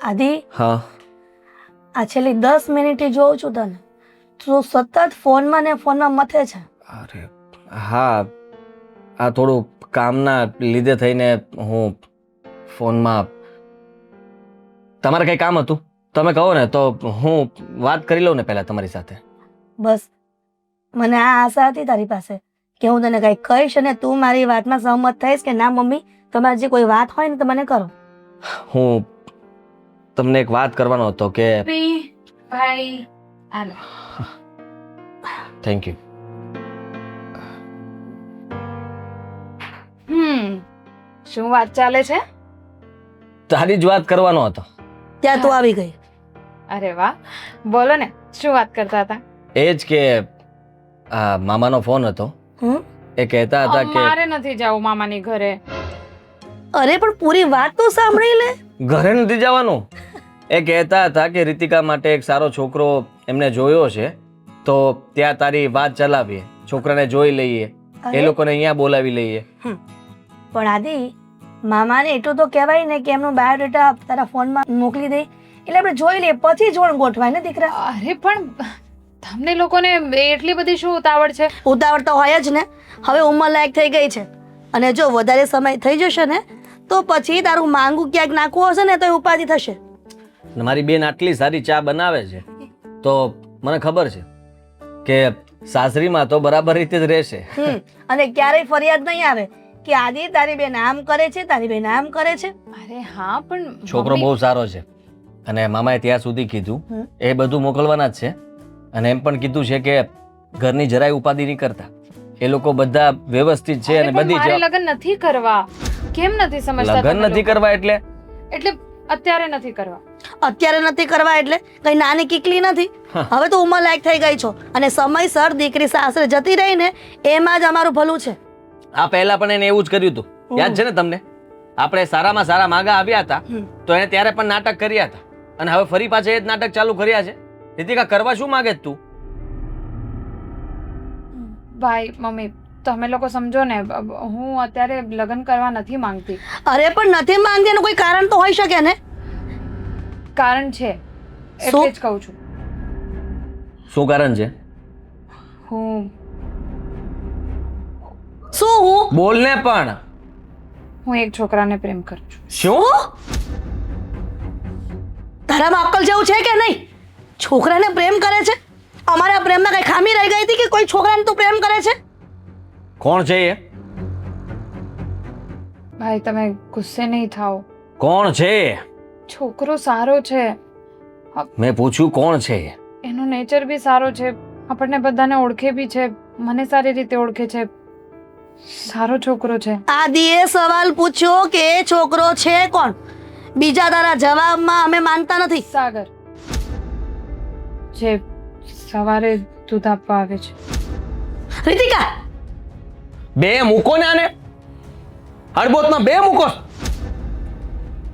આદિ, હા આ છેલ્લી 10 મિનિટથી જોઉં છું તને, તું સતત ફોનમાં ને ફોનમાં મથે છે. અરે હા, આ થોડું કામના લીધે થઈને હું ફોનમાં. તમારે કંઈ કામ હતું? તમે કહો ને તો હું વાત કરી લઉં ને પહેલા તમારી સાથે. બસ મને આ આશા હતી તારી પાસે કે હું તને કંઈ કહીશ અને તું મારી વાતમાં સહમત થઈશ કે ના મમ્મી, તમારી જે કોઈ વાત હોય ને તો મને કરો. હું તમને એક વાત કરવાનો હતો કે. ભાઈ હાલો. Thank you. શું વાત ચાલે છે? તારી જ વાત કરવાનો હતો. ત્યાં તું આવી ગઈ. અરે વાહ, બોલો ને, શું વાત કરતા હતા? એ જ કે આ મામાનો ફોન હતો. એ કહેતા હતા કે મારે નથી જવું મામાની ઘરે. અરે પણ પૂરી વાત તો સાંભળી લે. ઘરે નથી જવાનું. એ કહેતા હતા કે રીતિકા માટે એક સારો છોકરો એમને જોયો છે, તો ત્યાં તારી વાત ચલાવીએ, છોકરાને જોઈ લઈએ, એ લોકોને અહીંયા બોલાવી લઈએ. પણ આદિ, મામાને એટલું તો કહેવાય ને કે એમનું બાયોડેટા તારા ફોનમાં મોકલી દે, એટલે આપણે જોઈ લઈએ, પછી જોણ ગોઠવાય ને દીકરા. અરે પણ તમને લોકોને એટલી બધી શું ઉતાવળ છે? ઉતાવળ તો હોય જ ને, હવે ઉંમર લાયક થઈ ગઈ છે, અને જો વધારે સમય થઈ જશે ને તો પછી તારું માંગુ ક્યાંક નાખવું હશે ને તો એ ઉપાધિ થશે. મારી બેન આટલી સારી ચા બનાવે છે તો મને ખબર છે કે સાસરીમાં તો બરાબર રીતે જ રહેશે. અને ક્યારેય ફરિયાદ નહીં આવે કે આદિ તારી બેન આમ કરે છે, તારી બેન આમ કરે છે. અરે હા, પણ છોકરો બહુ સારો છે, અને મામાએ ત્યાં સુધી કીધું એ બધું મોકલવાના જ છે, અને એમ પણ કીધું છે કે ઘરની જરાય ઉપાધિ નહીં કરતા, એ લોકો બધા વ્યવસ્થિત છે અને બધી મારે લગ્ન નથી કરવા. કેમ નથી સમજતા? લગ્ન નથી કરવા એટલે અત્યારે નથી કરવા. અત્યારે નથી કરવા એટલે કઈ નાની કીકલી નથી. હવે તો ઉંમર લાયક થઈ ગઈ છો, અને સમયસર દીકરી સાસરે જતી રહી ને એમાં જ અમારું ભલું છે. આ પહેલા પણ એને એવું જ કર્યું હતું, યાદ છે ને તમને? આપણે સારામાં સારા માગા આવ્યા હતા તો એને ત્યારે પણ નાટક કર્યા હતા, અને હવે ફરી પાછા એ જ નાટક ચાલુ કર્યા છે. રીતિકા, કરવા શું માંગે તું? ભાઈ મમ્મી, તમે લોકો સમજો ને, હું અત્યારે લગ્ન કરવા નથી માંગતી. અરે પણ નથી માંગતી એનું કોઈ કારણ તો હોઈ શકે ને. કારણ છે, એટલે જ કહું છું. શું કારણ છે? હું શું? હું બોલ ને પણ. હું એક છોકરાને પ્રેમ કરું છું. શું? તારામાં અક્કલ જેવું છે કે નહીં? છોકરાને પ્રેમ કરે છે? અમારા પ્રેમમાં કઈ ખામી રહી ગઈ હતી કે કોઈ છોકરાને તું પ્રેમ કરે છે? કોણ છે એ? ભાઈ તમે ગુસ્સે નહીં થાઓ. કોણ છે? છોકરો સારો છે. મેં પૂછ્યું કોણ છે? એનો નેચર બી સારો છે, આપણને બધાને ઓળખે બી છે, મને સારી રીતે ઓળખે છે. સારો છોકરો છે. આદિએ સવાલ પૂછ્યો કે એ છોકરો છે કોણ? બીજા તારા જવાબમાં અમે માનતા નથી. સાગર, જે સવારે દૂધ આપવા આવે છે. રીતિકા, બે મૂકો ને આને. હળબોતમાં બે મૂકો.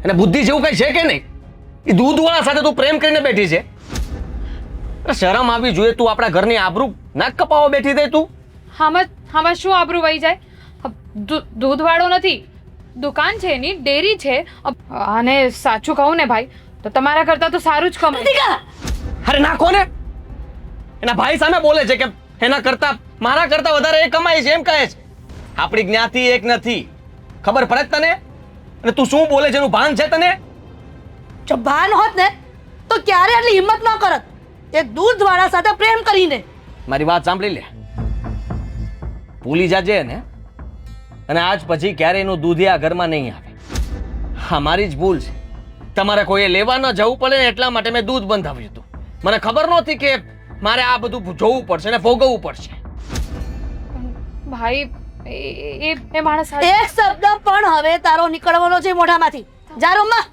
એને બુદ્ધિ જેવું કઈ છે કે નહીં? એ દૂધવાળા સાથે તું પ્રેમ કરીને બેઠી છે. શરમ આવી જોઈએ. તું આપણા ઘરની આબરૂ નાક કપાવા બેઠી થઈ તું. આમાં શું આબરૂ વહી જાય? દૂધવાળો નથી, દુકાન છે એની, ડેરી છે. અને સાચું કહું ને ભાઈ, તો તમારા કરતા તો સારું જ કમાય. રીતિકા, અરે નાખો ને. એના ભાઈ સામે બોલે છે કે એના કરતા મારા કરતા વધારે એ કમાય છે, એમ કહે છે. આપણી જ્ઞાતિ એક નથી, ખબર પડે તને? અને તું શું બોલે છે એનું ભાન છે તને? જો ભાન હોત ને તો ક્યારે આટલી હિંમત ન કરત એક દૂધવાળા સાથે પ્રેમ કરીને. મારી વાત સાંભળી લે. ભૂલી જાજે ને, અને આજ પછી ક્યારે એનું દૂધ આ ઘરમાં નહીં આવે. હા, મારી જ ભૂલ છે. તમારે કોઈએ લેવા ન જવું પડે ને એટલા માટે મેં દૂધ બંધાવ્યું હતું. મને ખબર નહોતી કે મારે આ બધું જોવું પડશે ને ભોગવવું પડશે. ભાઈ એ માણસ એક શબ્દ પણ હવે તારો નીકળવાનો છે મોઢામાંથી. જા રૂમમાં.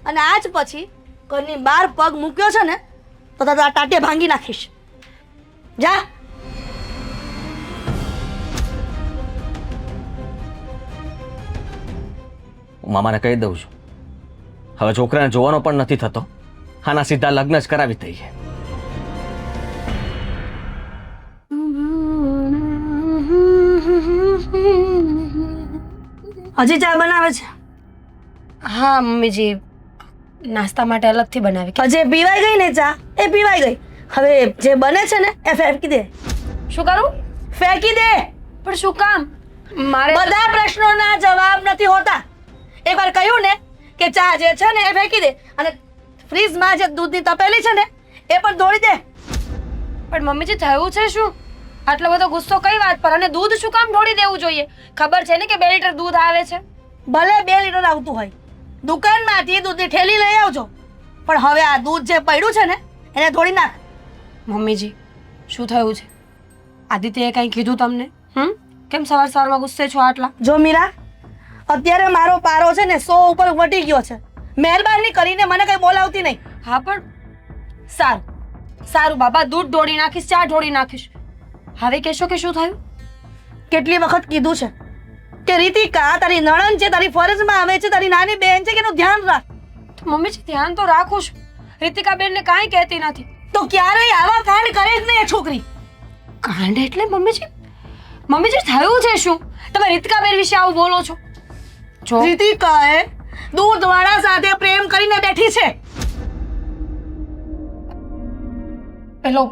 અને આજ પછી ઘરની બહાર પગ મૂક્યો છે ને તો તારા ટાટે ભાંગી નાખીશ. જા. હું મામાને કહી દઉં છું, હવે છોકરાને જોવાનો પણ નથી થતો. આના સીધા લગ્ન જ કરાવી દઈએ. હજી ચા બનાવે છે? હા મમ્મીજી, નાસ્તા માટે અલગથી બનાવી કે જે પીવાઈ ગઈ ને ચા એ પીવાઈ ગઈ. હવે જે બને છે ને એ ફેંકી દે. શું કરું? ફેંકી દે. પણ શું કામ? મારે બધા પ્રશ્નોના જવાબ નથી હોતા. એકવાર કહ્યું ને કે ચા જે છે ને એ ફેંકી દે અને ફ્રીજમાં જે દૂધની તપેલી છે ને એ પણ ધોઈ દે. પણ મમ્મીજી થયું છે શું? આટલો બધો ગુસ્સો કઈ વાત પર? અને દૂધ શું કામ ઢોળી દેવું જોઈએ? ખબર છે ને કે 2 લીટર દૂધ આવે છે. ભલે 2 લીટર આવતું હોય, દુકાનમાંથી દૂધની થેલી લઈ આવજો, પણ હવે આ દૂધ જે પડ્યું છે ને એને ધોળી નાખ. મમ્મીજી શું થયું છે? આદિત્યએ કંઈ કીધું તમને? કેમ સવારમાં ગુસ્સે છો આટલા? જો મીરા, અત્યારે મારો પારો છે ને 100 ઉપર વટી ગયો છે. મહેરબાની કરીને મને કઈ બોલાવતી નહીં. હા પણ સારું સારું બાબા, દૂધ ઢોળી નાખીશ, ચા ઢોળી નાખીશ. હવે કહેશો કે શું થયું? કેટલી વખત કીધું છે કે રીતિકા તારી નણંદ છે, તારી ફરજમાં આવે છે, તારી નાની બહેન છે કે એનું ધ્યાન રાખ. તો મમ્મીજી ધ્યાન તો રાખું છું. રીતિકા બેનને કાંઈ કહેતી નથી. તો ક્યારેય આવા કાંડ કરે જ નહીં એ છોકરી. કાંડ એટલે મમ્મીજી થયું છે શું? તમે રીતિકા બેન વિશે આવું બોલો છો? જો રીતિકાએ દૂધવાળા સાથે પ્રેમ કરીને બેઠી છે. પેલો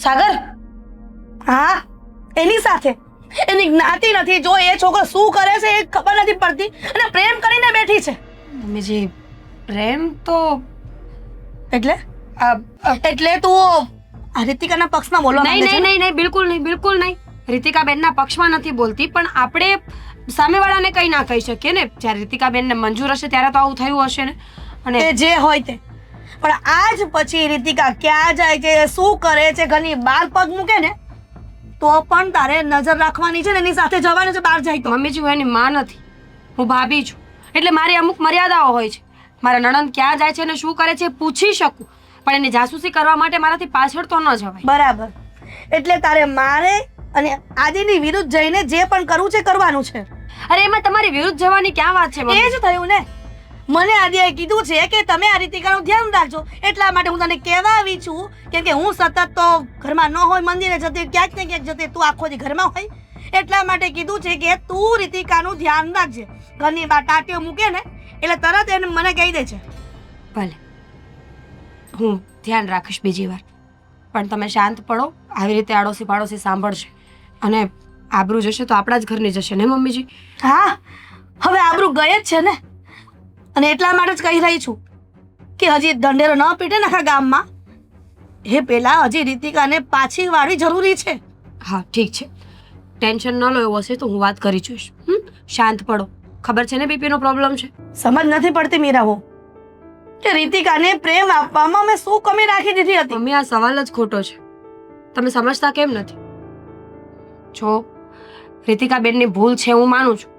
સાગર, હા, એની સાથે. એની જ્ઞાતિ નથી. જો એ છોકરો શું કરે છે એ ખબર નથી પડતી અને પ્રેમ કરીને બેઠી છે. મમ્મીજી પ્રેમ તો એટલે આ- એટલે તું આ રીતિકાના પક્ષમાં બોલવા નહીં માંગે છે નહીં ને? નહીં નહીં, બિલકુલ નહીં. રીતિકા બેનના પક્ષમાં નથી બોલતી, પણ આપણે સામેવાળાને કંઈ ના કહી શકીએ ને. જ્યારે રીતિકા બેનને મંજૂર હશે ત્યારે તો આવું થયું હશે ને. અને એ જે હોય તે, પણ આજ પછી રીતિકા ક્યાં જાય છે, શું કરે છે, ઘરની બહાર પગ મૂકે ને તો પણ તારે નજર રાખવાની છે ને, એની સાથે જવાનું છે બહાર જાય તો. મમ્મીજી હું એની માં નથી, હું ભાભી છું. એટલે મારી અમુક મર્યાદાઓ હોય છે. મારા નણંદ ક્યાં જાય છે અને શું કરે છે એ પૂછી શકું, પણ એની જાસૂસી કરવા માટે મારાથી પાછળ તો ન જવાય. બરાબર. એટલે તારે મારે અને આદિની વિરુદ્ધ જઈને જે પણ કરવું છે કરવાનું છે. અરે એમાં તમારી વિરુદ્ધ જવાની ક્યાં વાત છે એ મમ્મી? જ થયું ને. મને આદિએ કીધું છે કે તમે આ રીતિકાનું ધ્યાન રાખજો, એટલા માટે હું તને કહેવા આવી છું. કેમ કે હું સતત તો ઘરમાં ન હોય, મંદિરે જતી, ક્યાંક ને ક્યાંક જતી, તું આખો દી ઘરમાં હોય. એટલા માટે કીધું છે કે તું રીતિકાનું ધ્યાન રાખજે. ઘરની બહાર ટાટીઓ મૂકે ને એટલે તરત એને મને કહી દે છે. ભલે, હું ધ્યાન રાખીશ બીજી વાર, પણ તમે શાંત પડો. આવી રીતે આડોશી પાડોશી સાંભળશે અને આબરૂ જશે તો આપણા જ ઘરની જશે ને મમ્મીજી? હા, હવે આબરૂ ગઈ જ છે ને. અને એટલા માટે જ કહી રહી છું કે હજી દંડેરો ન પીટે ને આખા ગામમાં, એ પેલા હજી રીતિકાને પાછી વાળી જરૂરી છે. હા ઠીક છે, ટેન્શન ન લો. એવું હશે તો હું વાત કરી જોઈશ. શાંત પડો. ખબર છે ને બીપીનો પ્રોબ્લેમ છે. સમજ નથી પડતી મીરાઓ કે રીતિકાને પ્રેમ આપવામાં મેં શું કમી રાખી દીધી હતી. મમ્મી આ સવાલ જ ખોટો છે. તમે સમજતા કેમ નથી? જો રીતિકા બેનની ભૂલ છે હું માનું છું,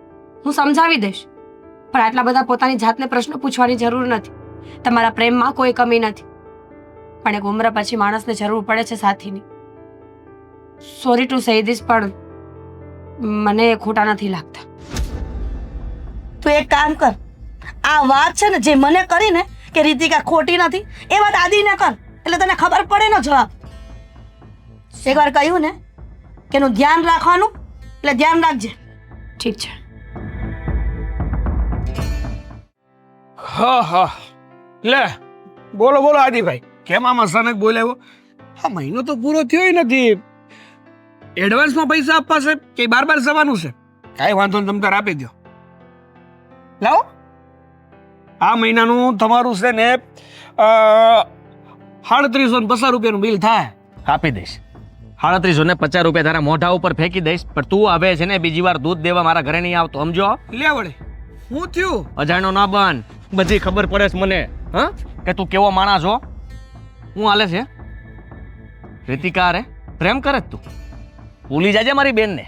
હું સમજાવી દઈશ, પણ આટલા બધા પોતાની જાતને પ્રશ્ન પૂછવાની જરૂર નથી. તમારા પ્રેમમાં કોઈ કમી નથી, પણ એક ઉંમર પછી માણસને જરૂર પડે છે સાથીની. સોરી ટુ સે ધીસ, પણ મને એ ખોટા નથી લાગતા. તું એક કામ કર, આ વાત છે ને જે મને કરી ને કે રીતિકા ખોટી નથી, એ વાત આદિને કર, એટલે તને ખબર પડે ને જવાબ. એકવાર કહ્યું ને કે એનું ધ્યાન રાખવાનું, એટલે ધ્યાન રાખજે. ઠીક છે. હા હા, લે બોલો બોલો આદિભાઈ, કેમ આમ અચાનક બોલાવ્યો? હા, મહિનો તો પૂરો થયો નથી. એડવાન્સમાં પૈસા આપવા છે કે બાર જવાનું છે? કાંઈ વાંધો નહીં, તમે તાર આપી દો. લાવો, આ મહિનાનું તમારું છે ને 3750 રૂપિયાનું બિલ થાય. આપી દઈશ. 3750 રૂપિયા તારા મોઢા ઉપર ફેંકી દઈશ, પણ તું હવે છે ને બીજી વાર દૂધ દેવા મારા ઘરે નહીં આવતો, સમજો? લે વળે, હું થયું? અજાણો ના બન, બધી ખબર પડે છે મને. હા, કે તું કેવો માણસ છો. હું હાલે છે રીતિકા રે પ્રેમ કરે જ તું ભૂલી જાજે મારી બેનને.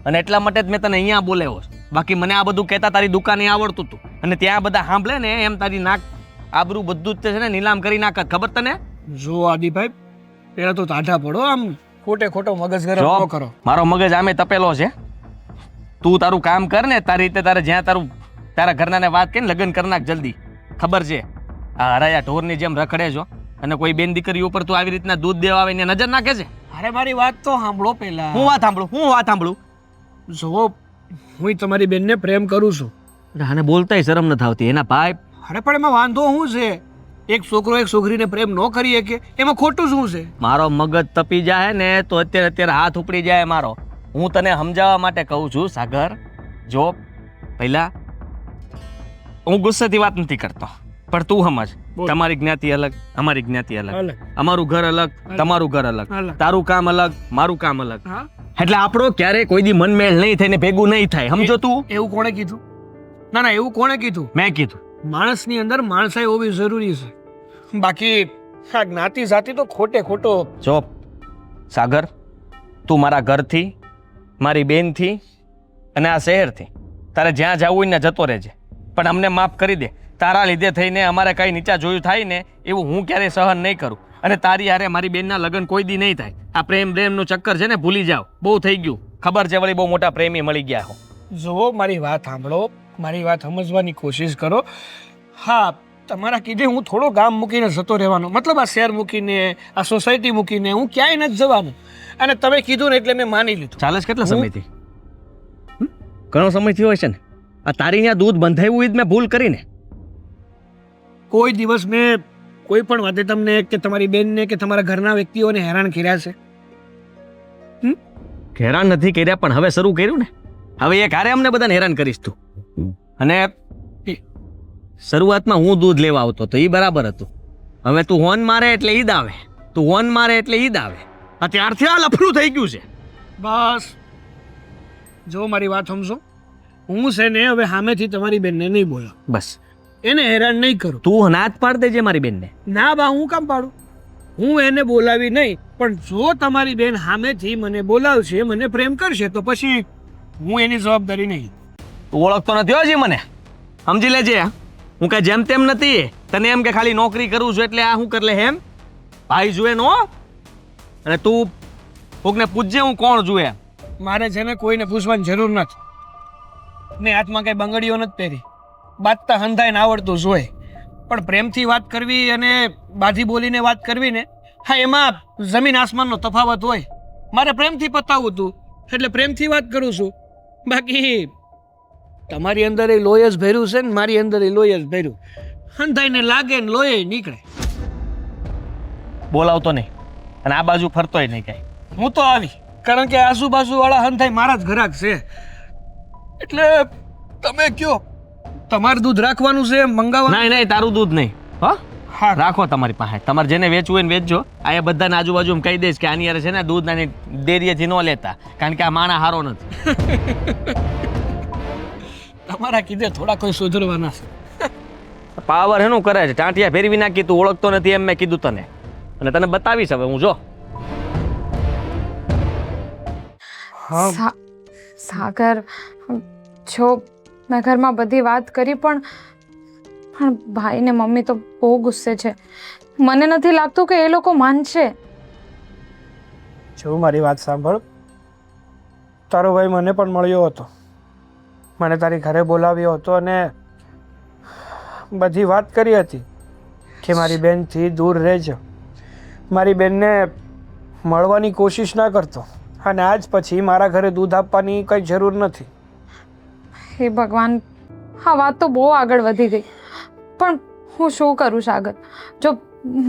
અને એટલા માટે જ મેં તને અહીંયા બોલાવ્યો છે. બાકી મને આ બધું કહેતા તારી દુકાને આવડતું હતું, અને ત્યાં બધા સાંભળે ને એમ તારી નાક આબરૂ બધું જ છે ને નીલામ કરી નાખત. ખબર તને? જો આદિભાઈ, પેલા તો તાઢા પડો, આમ ખોટે ખોટો મગજ ગરમ ન કરો. મારો મગજ આમે તપેલો છે. તું તારું કામ કર ને તારી રીતે. તારે જ્યાં તારા ઘરનાને વાત કરીને લગ્ન કરી નાખ જલ્દી. ખબર છે આ હરાયા ઢોરની જેમ રખડે છો, અને કોઈ બેન દીકરી ઉપર તું આવી રીતના દૂધ દેવા આવીને નજર નાખે છે. અરે મારી વાત તો સાંભળો પહેલા. હું વાત સાંભળું? જો હું તમારી બેનને પ્રેમ કરું છું. આને બોલતાય શરમ નથી આવતી. એના ભાઈ અરે પણ એમાં વાંધો શું છે? એક છોકરો એક છોકરીને પ્રેમ ન કરી શકે એમાં ખોટું શું છે? મારો મગજ તપી જાય ને તો અત્યારે હાથ ઉપડી જાય મારો. હું તને સમજાવવા માટે કહું છું સાગર, જો પહેલા હું ગુસ્સેથી વાત નથી કરતો, પણ તું સમજ, બોલ. તમારી જ્ઞાતિ અલગ, અમારી જ્ઞાતિ અલગ, અલગ. અમારું ઘર અલગ, તમારું ઘર અલગ, અલગ. તારું કામ અલગ, મારું કામ અલગ. હા, એટલે આપણો ક્યારે કોઈ દી મનમેળ નહીં થઈને ભેગું નહીં થાય, સમજો તું? એવું કોણે કીધું? ના ના, એવું કોણે કીધું? મેં કીધું. માણસની અંદર માણસાઈ હોવી જરૂરી છે. બાકી આ જ્ઞાતિ જાતિ તો ખોટો જો સાગર, તું મારા ઘરથી, મારી બેનથી અને આ શહેરથી તારે જ્યાં જવું હોય ને જતો રહેજે, પણ અમને માફ કરી દે. તારા લીધે થઈને અમારે કંઈ નીચા જોયું થાય ને એવું હું ક્યારેય સહન નહીં કરું. અને તારી હારે મારી બેનના લગ્ન કોઈ દી નહીં થાય. આ પ્રેમનું ચક્કર છે ને, ભૂલી જાઓ. બહુ થઈ ગયું. ખબર છે વળી બહુ મોટા પ્રેમી મળી ગયા હો. જો મારી વાત સાંભળો, મારી વાત સમજવાની કોશિશ કરો. હા, તમારા કીધે હું થોડો ગામ મૂકીને જતો રહેવાનો, મતલબ આ શહેર મૂકીને, આ સોસાયટી મૂકીને હું ક્યાંય નથી જવાનું. અને તમે કીધું ને એટલે મેં માની લીધું. ચાલે છે કેટલા સમયથી? ઘણો સમય થયો હશે ને. આ તારી અહીંયા દૂધ બંધાવ્યું એ જ મેં ભૂલ કરીને. કોઈ દિવસ મેં કોઈ પણ વાતે તમને કે તમારી બેનને કે તમારા ઘરના વ્યક્તિઓને હેરાન કર્યા છે? હેરાન નથી કર્યા, પણ હવે શરૂ કર્યું ને. હવે એ ક્યારે અમને બધાને હેરાન કરીશ તું? અને શરૂઆતમાં હું દૂધ લેવા આવતો તો એ બરાબર હતું. હવે તું હોન મારે એટલે ઈદ આવે, તું હોન મારે એટલે ઈદ આવે. અત્યારથી આ લફરું થઈ ગયું છે. બસ જો મારી વાત સમજો, હું છે ને હવે સામેથી તમારી બેનને નહીં બોલો, બસ એને હેરાન નહીં કરું. તું ના જ પાડ દેજે મારી બેનને. ના બા, હું કામ પાડું? હું એને બોલાવી નહીં, પણ જો તમારી બેન સામેથી મને બોલાવશે, મને પ્રેમ કરશે, તો પછી હું એની જવાબદારી નહીં. તું ઓળખતો નથી હજી મને, સમજી લેજે. હું કઈ જેમ તેમ નથી. તને એમ કે ખાલી નોકરી કરું છું એટલે આ હું કરી લે એમ? ભાઈ જુએ નો. અને તું કોકને પૂછજે હું કોણ જુએ. મારે છે ને કોઈને પૂછવાની જરૂર નથી. ને હાથમાં કઈ બંગડીઓ નથી પહેરી, બાજતા હંધાઈને આવડતું જોઈએ. પણ પ્રેમથી વાત કરવી અને બાજી બોલીને વાત કરવી ને, હા, એમાં જમીન આસમાનનો તફાવત હોય. મારે પ્રેમથી પતાવવું હતું એટલે પ્રેમથી વાત કરું છું. બાકી તમારી અંદર એ લોહી જ ભર્યું છે ને મારી અંદર એ લોહી જ ભર્યું. હંધાઈને લાગે ને લોહી નીકળે. બોલાવતો નહીં અને આ બાજુ ફરતોય નહીં કઈ. હું તો આવી, કારણ કે આજુબાજુ વાળા હંધાઈ મારા જ ઘરાક છે. એટલે તમે કયો, તમારે દૂધ રાખવાનું છે મંગાવવાનું? નહીં, તારું દૂધ નહીં. હા, હા, રાખો તમારી પાસે. તમારે જેને વેચવું હોય ને વેચજો. આ એ બધાને આજુબાજુ કહી દઈશ કે આની યાર છે ને દૂધ નાની ડેરીએથી ન લેતા, કારણ કે આ માણા હારો નથી. તમારા કીધે થોડા કોઈ સુધરવાના છે. પાવર એનું કરે છે. ટાંટિયા ફેરવી નાખી, તું ઓળખતો નથી એમ મેં કીધું તને, અને તને બતાવીશ હવે હું. જો સાગર, જો મેં ઘરમાં બધી વાત કરી, પણ ભાઈ ને મમ્મી તો બહુ ગુસ્સે છે. મને નથી લાગતું કે એ લોકો માનશે. જો મારી વાત સાંભળ, તારો ભાઈ મને પણ મળ્યો હતો, મને તારી ઘરે બોલાવ્યો હતો અને બધી વાત કરી હતી કે મારી બેનથી દૂર રહેજો, મારી બેનને મળવાની કોશિશ ના કરતો, અને આજ પછી મારા ઘરે દૂધ આપવાની કંઈ જરૂર નથી. હે ભગવાન, આ વાત તો બહુ આગળ વધી ગઈ. પણ હું શું કરું સાગર? જો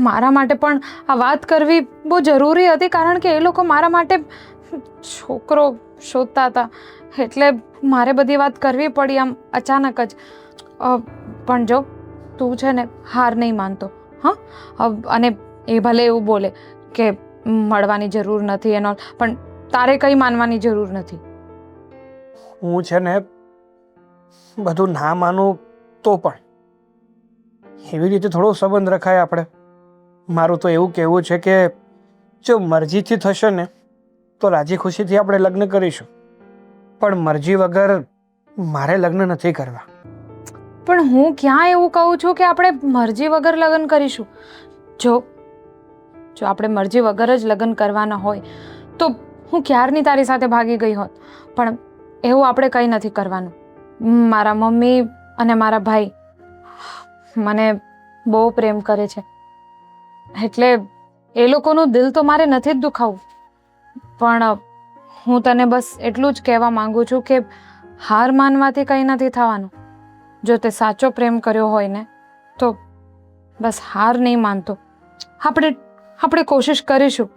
મારા માટે પણ આ વાત કરવી બહુ જરૂરી હતી, કારણ કે એ લોકો મારા માટે છોકરો શોધતા હતા, એટલે મારે બધી વાત કરવી પડી આમ અચાનક જ. પણ જો તું છે ને હાર નહીં માનતો, હા, અને એ ભલે એવું બોલે કે મળવાની જરૂર નથી એનો, પણ તારે કંઈ માનવાની જરૂર નથી. હું છે ને બધું ના માનું તો પણ એવી રીતે થોડો સંબંધ રખાય આપણે. મારું તો એવું કહેવું છે કે જો મરજીથી થશે ને તો રાજી ખુશીથી આપણે લગ્ન કરીશું, પણ મરજી વગર મારે લગ્ન નથી કરવા. પણ હું ક્યાં એવું કહું છું કે આપણે મરજી વગર લગ્ન કરીશું? જો આપણે મરજી વગર જ લગ્ન કરવાના હોય તો હું ક્યારની તારી સાથે ભાગી ગઈ હોત, પણ એવું આપણે કંઈ નથી કરવાનું. મારા મમ્મી અને મારા ભાઈ મને બહુ પ્રેમ કરે છે, એટલે એ લોકોનું દિલ તો મારે નથી જ દુખાવું. પણ હું તને બસ એટલું જ કહેવા માંગુ છું કે હાર માનવાથી કંઈ નથી થવાનું. જો તે સાચો પ્રેમ કર્યો હોય ને તો બસ હાર નહીં માનતો. આપણે કોશિશ કરીશું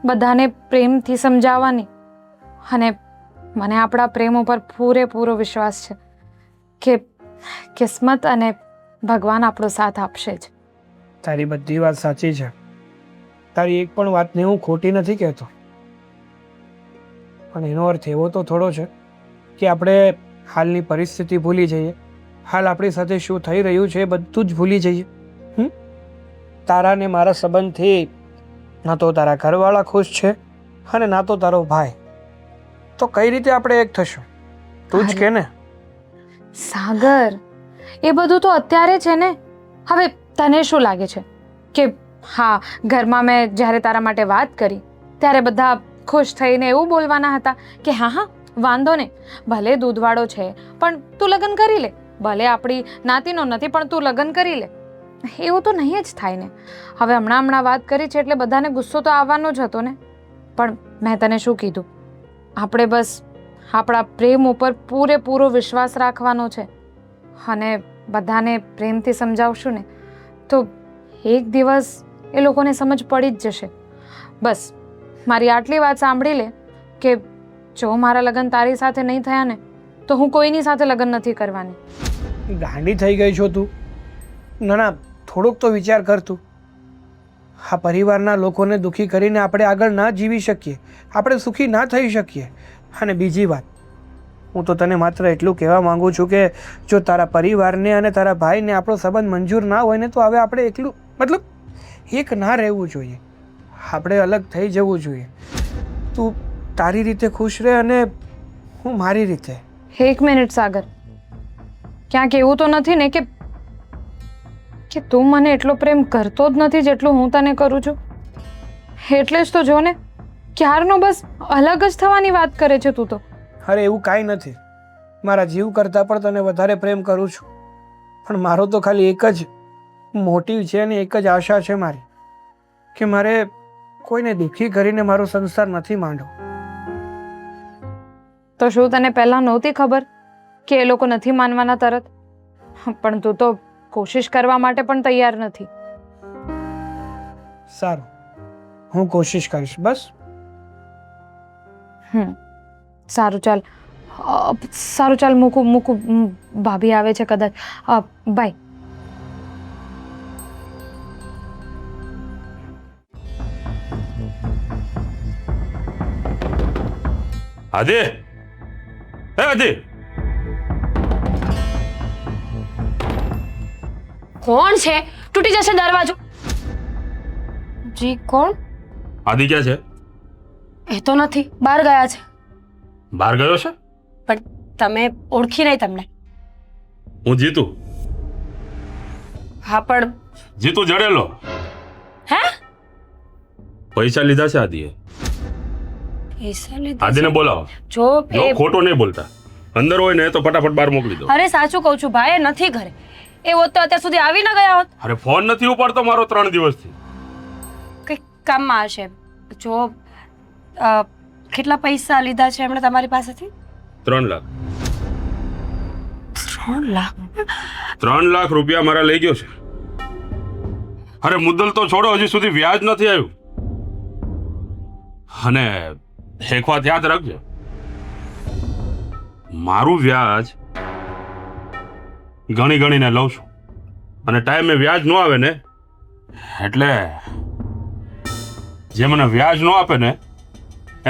બધાને પ્રેમથી સમજાવવાની. અને મને આપણા પ્રેમ ઉપર પૂરેપૂરો વિશ્વાસ છે કે કિસ્મત અને ભગવાન આપણો સાથ આપશે જ. તારી બધી વાત સાચી છે. તારી એક પણ વાતને હું ખોટી નથી કહેતો, પણ એનો અર્થ એવો તો થોડો છે કે આપણે હાલની પરિસ્થિતિ ભૂલી જઈએ, હાલ આપણી સાથે શું થઈ રહ્યું છે એ બધું જ ભૂલી જઈએ. તારા ને મારા સંબંધથી ના તો તારા ઘરવાળા ખુશ છે અને ના તો તારો ભાઈ. તો કઈ રીતે આપણે એક થશું? તું જ કે ને. સાગર, એ બધું તો અત્યારે છે ને. હવે તને શું લાગે છે કે હા, ઘરમાં મેં જ્યારે તારા માટે વાત કરી ત્યારે બધા ખુશ થઈને એવું બોલવાના હતા કે હા હા વાંધો નહીં, ભલે દૂધવાળો છે પણ તું લગ્ન કરી લે, ભલે આપણી નાતીનો નથી પણ તું લગ્ન કરી લે? એવું તો નહીં જ થાય ને. હવે હમણાં વાત કરી છે એટલે બધાને ગુસ્સો તો આવવાનો જ હતો ને. પણ મેં તને શું કીધું, આપણે બસ આપણા પ્રેમ ઉપર પૂરેપૂરો વિશ્વાસ રાખવાનો છે અને બધાને પ્રેમથી સમજાવશું ને તો એક દિવસ એ લોકોને સમજ પડી જ જશે. બસ મારી આટલી વાત સાંભળી લે કે જો મારા લગ્ન તારી સાથે નહીં થયા ને તો હું કોઈની સાથે લગ્ન નથી કરવાની. ગાંડી થઈ ગઈ છો તું. ના, થોડોક તો વિચાર કર તું. આ પરિવારના લોકોને દુઃખી કરીને આપણે આગળ ના જીવી શકીએ, આપણે સુખી ના થઈ શકીએ. અને બીજી વાત, હું તો તને માત્ર એટલું કહેવા માંગુ છું કે જો તારા પરિવારને અને તારા ભાઈને આપણો સંબંધ મંજૂર ના હોય ને તો હવે આપણે એકલું મતલબ એક ના રહેવું જોઈએ, આપણે અલગ થઈ જવું જોઈએ. તું તારી રીતે ખુશ રહે અને હું મારી રીતે. એક મિનિટ સાગર, ક્યાંક એવું તો નથી ને કે તું મને એટલો પ્રેમ કરતો જ નથી જેટલું હું તને કરું છું? એટલે જ તો જો ને ક્યારનો બસ અલગ જ થવાની વાત કરે છે તું તો. અરે એવું કાંઈ નથી, મારા જીવ કરતાં પણ તને વધારે પ્રેમ કરું છું. પણ મારો તો ખાલી એક જ મોટિવ છે અને એક જ આશા છે મારી કે મારે કોઈને દુઃખી કરીને મારો સંસાર નથી માંડવો. તો શું તને પહેલાં નહોતી ખબર કે એ લોકો નથી માનવાના તરત? પણ તું તો કોશિશ કરવા માટે પણ તૈયાર નથી. સારું, હું કોશિશ કરીશ. બસ સારું ચાલ મૂકું. ભાભી આવે છે કદાચ. બાય. આદિ, હે આદિ, કોણ છે? તૂટી જશે દરવાજો. જી કોણ? આદિ ક્યાં છે? એ તો નથી, બહાર ગયા છે. બહાર ગયો છે? પણ તમે ઓળખી નહીં તમને? હું જીતુ. હા પણ જીતુ જડેલો. હે? પૈસા લીધા છે આદિએ. પૈસા લીધા આદિને છે? બોલાવો. જો જો એ ખોટો નહીં બોલતા, અંદર હોય ને તો ફટાફટ બહાર મોકલી દો. અરે સાચું કહું છું ભાઈ, એ નથી ઘરે. એ હોત તો અત્યાર સુધી આવી ના ગયા હોત. અરે ફોન નથી ઉપાડતો મારો 3 દિવસથી. કંઈક કામમાં હશે. જો કેટલા પૈસા લીધા છે એમણે તમારી પાસેથી? 3 લાખ. 3 લાખ? 3 લાખ રૂપિયા મારા લઈ ગયો છે. અરે મુદ્દલ તો છોડો, હજી સુધી વ્યાજ નથી આવ્યું. અને એક વાત યાદ રાખજો, મારું વ્યાજ ગણીને લઉં છું અને ટાઈમે વ્યાજ ન આવે ને એટલે જે મને વ્યાજ ન આપે ને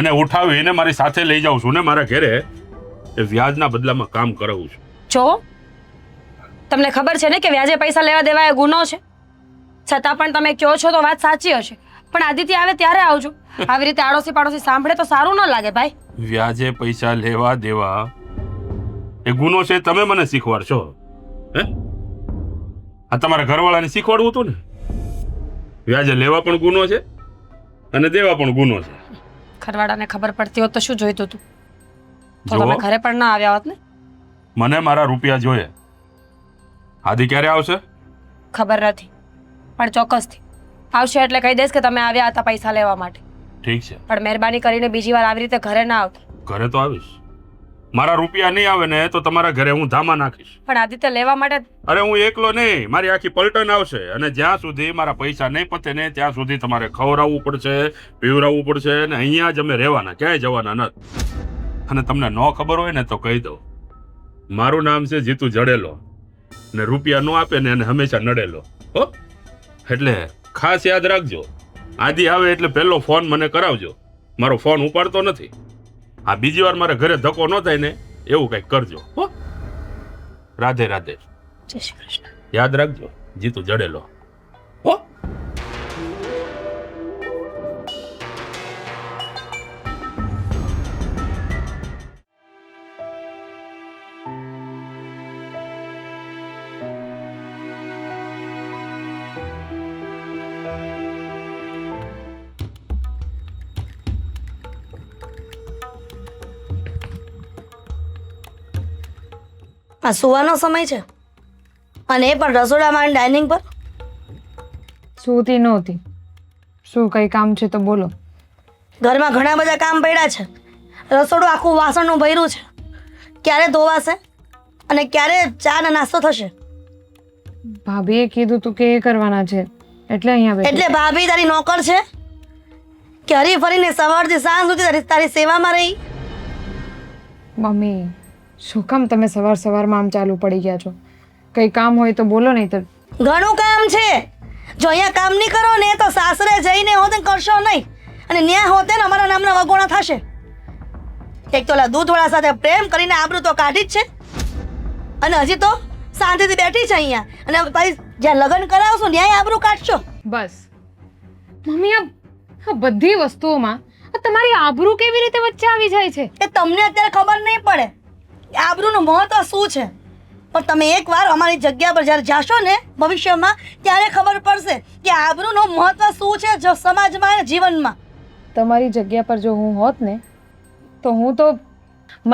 એને ઉઠાવીને મારી સાથે લઈ જાઉં છું ને મારા ઘરે એ વ્યાજના બદલામાં કામ કરાવું છું. જો તમને ખબર છે ને કે વ્યાજે પૈસા લેવા દેવા એ ગુનો છે, છતાં પણ તમે કહો છો તો વાત સાચી હશે. પણ આદિત્ય આવે ત્યારે આવજો. આવી રીતે આડોશી પાડોશી સાંભળે તો સારું ન લાગે ભાઈ. વ્યાજે પૈસા લેવા દેવા એ ગુનો છે, તમે મને શીખવાડશો? હે? આ તમારા ઘરવાળાને શીખવાડવું હતું ને? વ્યાજે લેવા પણ ગુનો છે અને દેવા પણ ગુનો છે. ઘરવાળાને ખબર પડતી હોત તો શું જોઈતું હતું? તો જુઓ, તમે ઘરે પણ ના આવ્યા હોત ને. મને મારા રૂપિયા જોઈએ. આદિ ક્યારે આવશે? ખબર નથી, પણ ચોક્કસથી આવશે એટલે કહી દઈશ કે તમે આવ્યા હતા પૈસા લેવા માટે. ઠીક છે, પણ મહેરબાની કરીને બીજી વાર આવી રીતે ઘરે ના આવતા. ઘરે તો આવીશ. મારા રૂપિયા નહીં આવે ને તો તમારા ઘરે હું ધામા નાખીશ. પણ આદિત્ય લેવા માટે અરે હું એકલો નહીં, મારી આખી પલટન આવશે. અને જ્યાં સુધી મારા પૈસા નહીં પતે ને ત્યાં સુધી તમારે ખવડાવવું પડશે, પીવડાવવું પડશે, ને અહીંયા જ અમે રહેવાના, ક્યાંય જવાના નથી. અને તમને ન ખબર હોય ને તો કહી દઉં, મારું નામ છે જીતુ જડેલો, ને રૂપિયા ન આપે ને એને હંમેશા નડેલો. હો, એટલે ખાસ યાદ રાખજો, આદિ આવે એટલે પહેલો ફોન મને કરાવજો. મારો ફોન ઉપાડતો નથી. આ બીજી વાર મારા ઘરે ધક્કો ન થાય ને એવું કંઈક કરજો. હો, રાધે રાધે. જય શ્રી કૃષ્ણ. યાદ રાખજો, જીતુ જડેલો. હો. આ સુવાનો સમય છે અને એ પણ રસોડામાં અને ડાઇનિંગ પર. સૂતી નહોતી. શું કંઈ કામ છે તો બોલો. ઘરમાં ઘણા બધા કામ પડ્યા છે. રસોડું આખું વાસણનું ભર્યું છે. ક્યારે ધોવાશે અને ક્યારે ચા ને નાસ્તો થશે? ભાભીએ કીધું તું કે એ કરવાના છે એટલે અહીંયા બેઠી. એટલે ભાભી તારી નોકર છે કે હરી ફરીને સવારથી સાંજ સુધી તારી સેવામાં રહી? મમ્મી, શું કામ તમે સવારમાં આમ ચાલુ પડી ગયા છો? કંઈ કામ હોય તો બોલો, નહીં તો. ઘણું કામ છે. જો અહીંયા કામ નહીં કરો ને તો સાસરે જઈને હોતે કરશો નહીં, અને ન્યા હોતે ને અમારા નામના વગોણા થશે. એક તો ઓલા દૂધવાળા સાથે પ્રેમ કરીને આબરૂ તો કાઢી જ છે, અને હજી તો શાંતિથી બેઠી છે અહીંયા, અને ભાઈ જ્યાં લગ્ન કરાવશો ન્યાય આબરૂ કાઢશો. બસ મમ્મી, આ બધી વસ્તુઓમાં આ તમારી આબરૂ કેવી રીતે વચ્ચે આવી જાય છે? એ તમને અત્યારે ખબર નહીં પડે કે આબરૂનું મહત્વ શું છે, પણ તમે એકવાર અમારી જગ્યા પર જ્યારે જાશો ને ભવિષ્યમાં ત્યારે ખબર પડશે કે આબરૂનું મહત્વ શું છે જો સમાજમાં અને જીવનમાં. તમારી જગ્યા પર જો હું હોત ને તો હું તો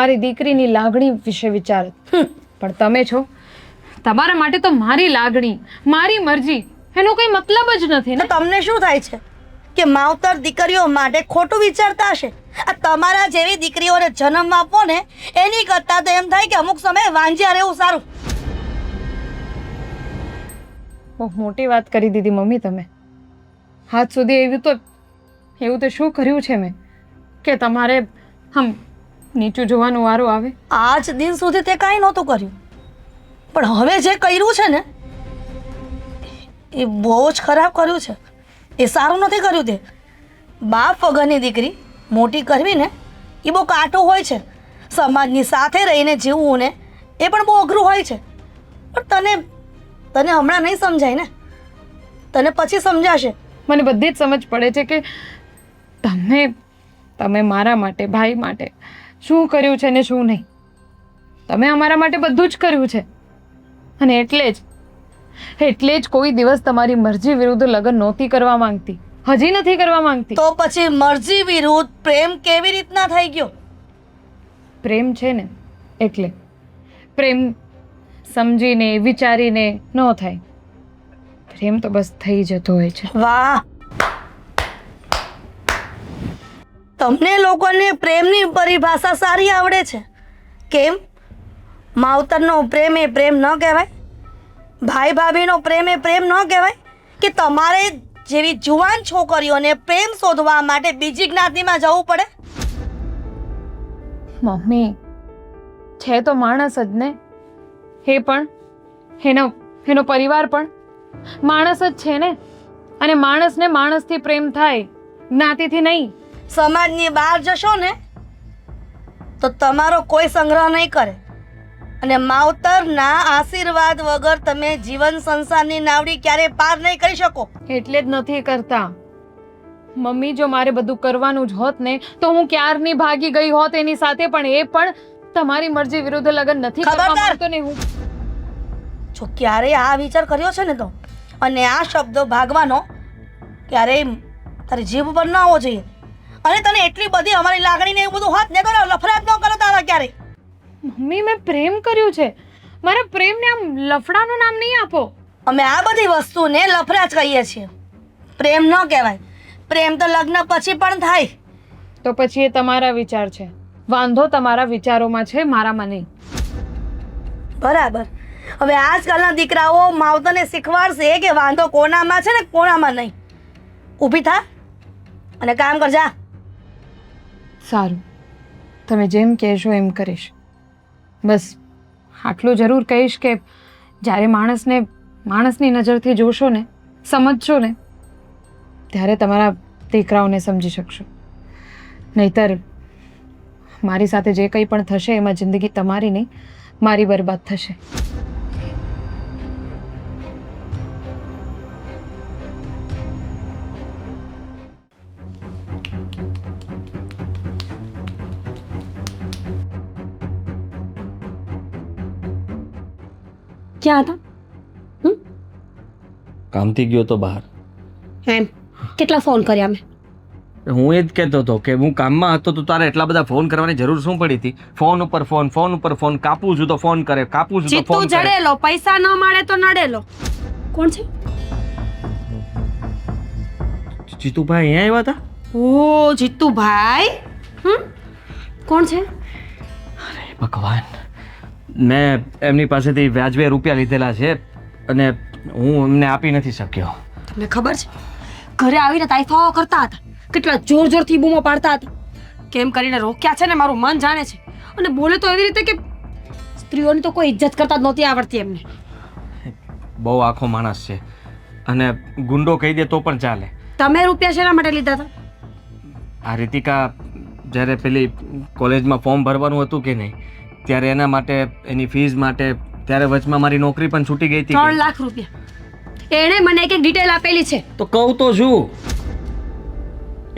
મારી દીકરીની લાગણી વિશે વિચારત. પણ તમે છો, તમારા માટે તો મારી લાગણી, મારી મરજી એનો કોઈ મતલબ જ નથી ને. તો તમને શું થાય છે કે માવતર દીકરીઓ માટે ખોટું વિચારતા હશે? આ તમારા જેવી દીકરીઓને જન્મ આપવો ને એની કરતાં તો એમ થાય કે અમુક સમયે વાંજ્યા રહેવું સારું. બહુ મોટી વાત કરી દીધી મમ્મી તમે. હાથ સુધી એવું તો શું કર્યું છે મેં કે તમારે આમ નીચું જોવાનો વારો આવે? આજ દિન સુધી તે કાંઈ નહોતું કર્યું, પણ હવે જે કર્યું છે ને એ બહુ જ ખરાબ કર્યું છે. એ સારું નથી કર્યું. તે બાપ વગરની દીકરી મોટી કરવી ને એ બહુ કાઠું હોય છે. સમાજની સાથે રહીને જીવવું ને એ પણ બહુ અઘરું હોય છે. પણ તને હમણાં નહીં સમજાય ને, તને પછી સમજાશે. મને બધી જ સમજ પડે છે કે તમે મારા માટે, ભાઈ માટે શું કર્યું છે ને શું નહીં. તમે અમારા માટે બધું જ કર્યું છે, અને એટલે જ કોઈ દિવસ તમારી મરજી વિરુદ્ધ લગ્ન નહોતી કરવા માંગતી, હજી નથી કરવા માંગતી. તો પછી મરજી વિરુદ્ધ પ્રેમ કેવી રીતના થઈ ગયો? પ્રેમ છે ને એટલે પ્રેમ સમજીને વિચારીને ન થાય. પ્રેમ તો બસ થઈ જતો હોય છે. વાહ, તમને લોકોને પ્રેમની પરિભાષા સારી આવડે છે. કેમ? માવતરનો પ્રેમ એ પ્રેમ ન કહેવાય? ભાઈ ભાભીનો પ્રેમ એ પ્રેમ ન કહેવાય? કે તમારે જેવી જુવાન છોકરીઓને પ્રેમ શોધવા માટે બીજી જ્ઞાતિમાં જવું પડે? મમ્મી, છે તો માણસ જ ને. એ પણ એનો પરિવાર પણ માણસ જ છે ને. અને માણસને માણસથી પ્રેમ થાય, જ્ઞાતિથી નહીં. સમાજની બહાર જશો ને તો તમારો કોઈ સંગ્રહ નહીં કરે, અને માવતરના આશીર્વાદ વગર તમે જીવન સંસારની નાવડી ક્યારે પાર નહીં કરી શકો. એટલે જ નથી કરતા મમ્મી. જો મારે બધું કરવાનું જ હોત ને તો હું ક્યારની ભાગી ગઈ હોત એની સાથે, પણ એ પણ તમારી મરજી વિરુદ્ધ લગ્ન નથી કરવા માંગતો ને. હું જો ક્યારેય આ વિચાર કર્યો છે ને તો, અને આ શબ્દો ભાગવાનો ક્યારેય તારી જીભ પર ન આવવો જોઈએ. અને તને એટલી બધી અમારી લાગણી ને એવું બધું હોત ને તો લફડાટ ન કરો તારા ક્યારેય. મમ્મી, મેં પ્રેમ કર્યું છે. મારા પ્રેમને આમ લફડાનું નામ નહીં આપો. અમે આ બધી વસ્તુને લફડા જ કહીએ છીએ, પ્રેમ ન કહેવાય. પ્રેમ તો લગ્ન પછી પણ થાય. તો પછી એ તમારા વિચાર છે. વાંધો તમારા વિચારોમાં છે, મારામાં નહીં. બરાબર. હવે આજકાલના દીકરાઓ માવતરને શીખવાડશે કે વાંધો કોનામાં છે ને કોનામાં નહીં. ઊભી થા અને કામ કરજા. સારું, તમે જેમ કહેશો એમ કરીશ. બસ આટલું જરૂર કહીશ કે જ્યારે માણસની નજરથી જોશો ને, સમજશો ને, ત્યારે તમારા દીકરાઓને સમજી શકશો. નહીતર મારી સાથે જે કંઈ પણ થશે એમાં જિંદગી તમારી નહીં, મારી બરબાદ થશે. ક્યાં હતા? કામથી ગયો તો બહાર. એમ કેટલા ફોન કર્યા મેં? હું એ જ કહેતો હતો કે હું કામમાં હતો તો તારે એટલા બધા ફોન કરવાની જરૂર શું પડી હતી? ફોન ઉપર ફોન, ફોન ઉપર ફોન, કાપું છું તો ફોન કરે, કાપું છું તો જીતુ ફોન કરે. જડેલો, પૈસા ન મળે તો નડેલો. કોણ છે? જીતુભાઈ અહીંયા આવ્યા હતા? ઓ જીતુભાઈ. કોણ છે? ભગવાન, મેં એમની પાસેથી વ્યાજબે રૂપિયા લીધેલા છે અને હું એમને આપી નથી શક્યો. તમને ખબર છે ઘરે આવીને તાઇફાઓ કરતા હતા, કેટલા જોર જોરથી બૂમો પાડતા હતા. કેમ કરીને રોક્યા છે ને મારું મન જાણે છે. અને બોલે તો એવી રીતે કે સ્ત્રીઓની તો કોઈ ઇજ્જત કરતા જ નહોતી આવડતી એમને. બહુ આખો માણસ છે અને ગુંડો કહી દે તો પણ ચાલે. તમે રૂપિયા શેના માટે લીધા હતા? આ રીતિકા જ્યારે પેલી કોલેજમાં ફોર્મ ભરવાનું હતું કે નહીં, ત્યારે એના માટે, એની ફીસ માટે, ત્યારે વચમાં મારી નોકરી પણ છૂટી ગઈ હતી. 3 લાખ રૂપિયા એણે મને એક ડિટેલ આપેલી છે. તો કહું તો છું,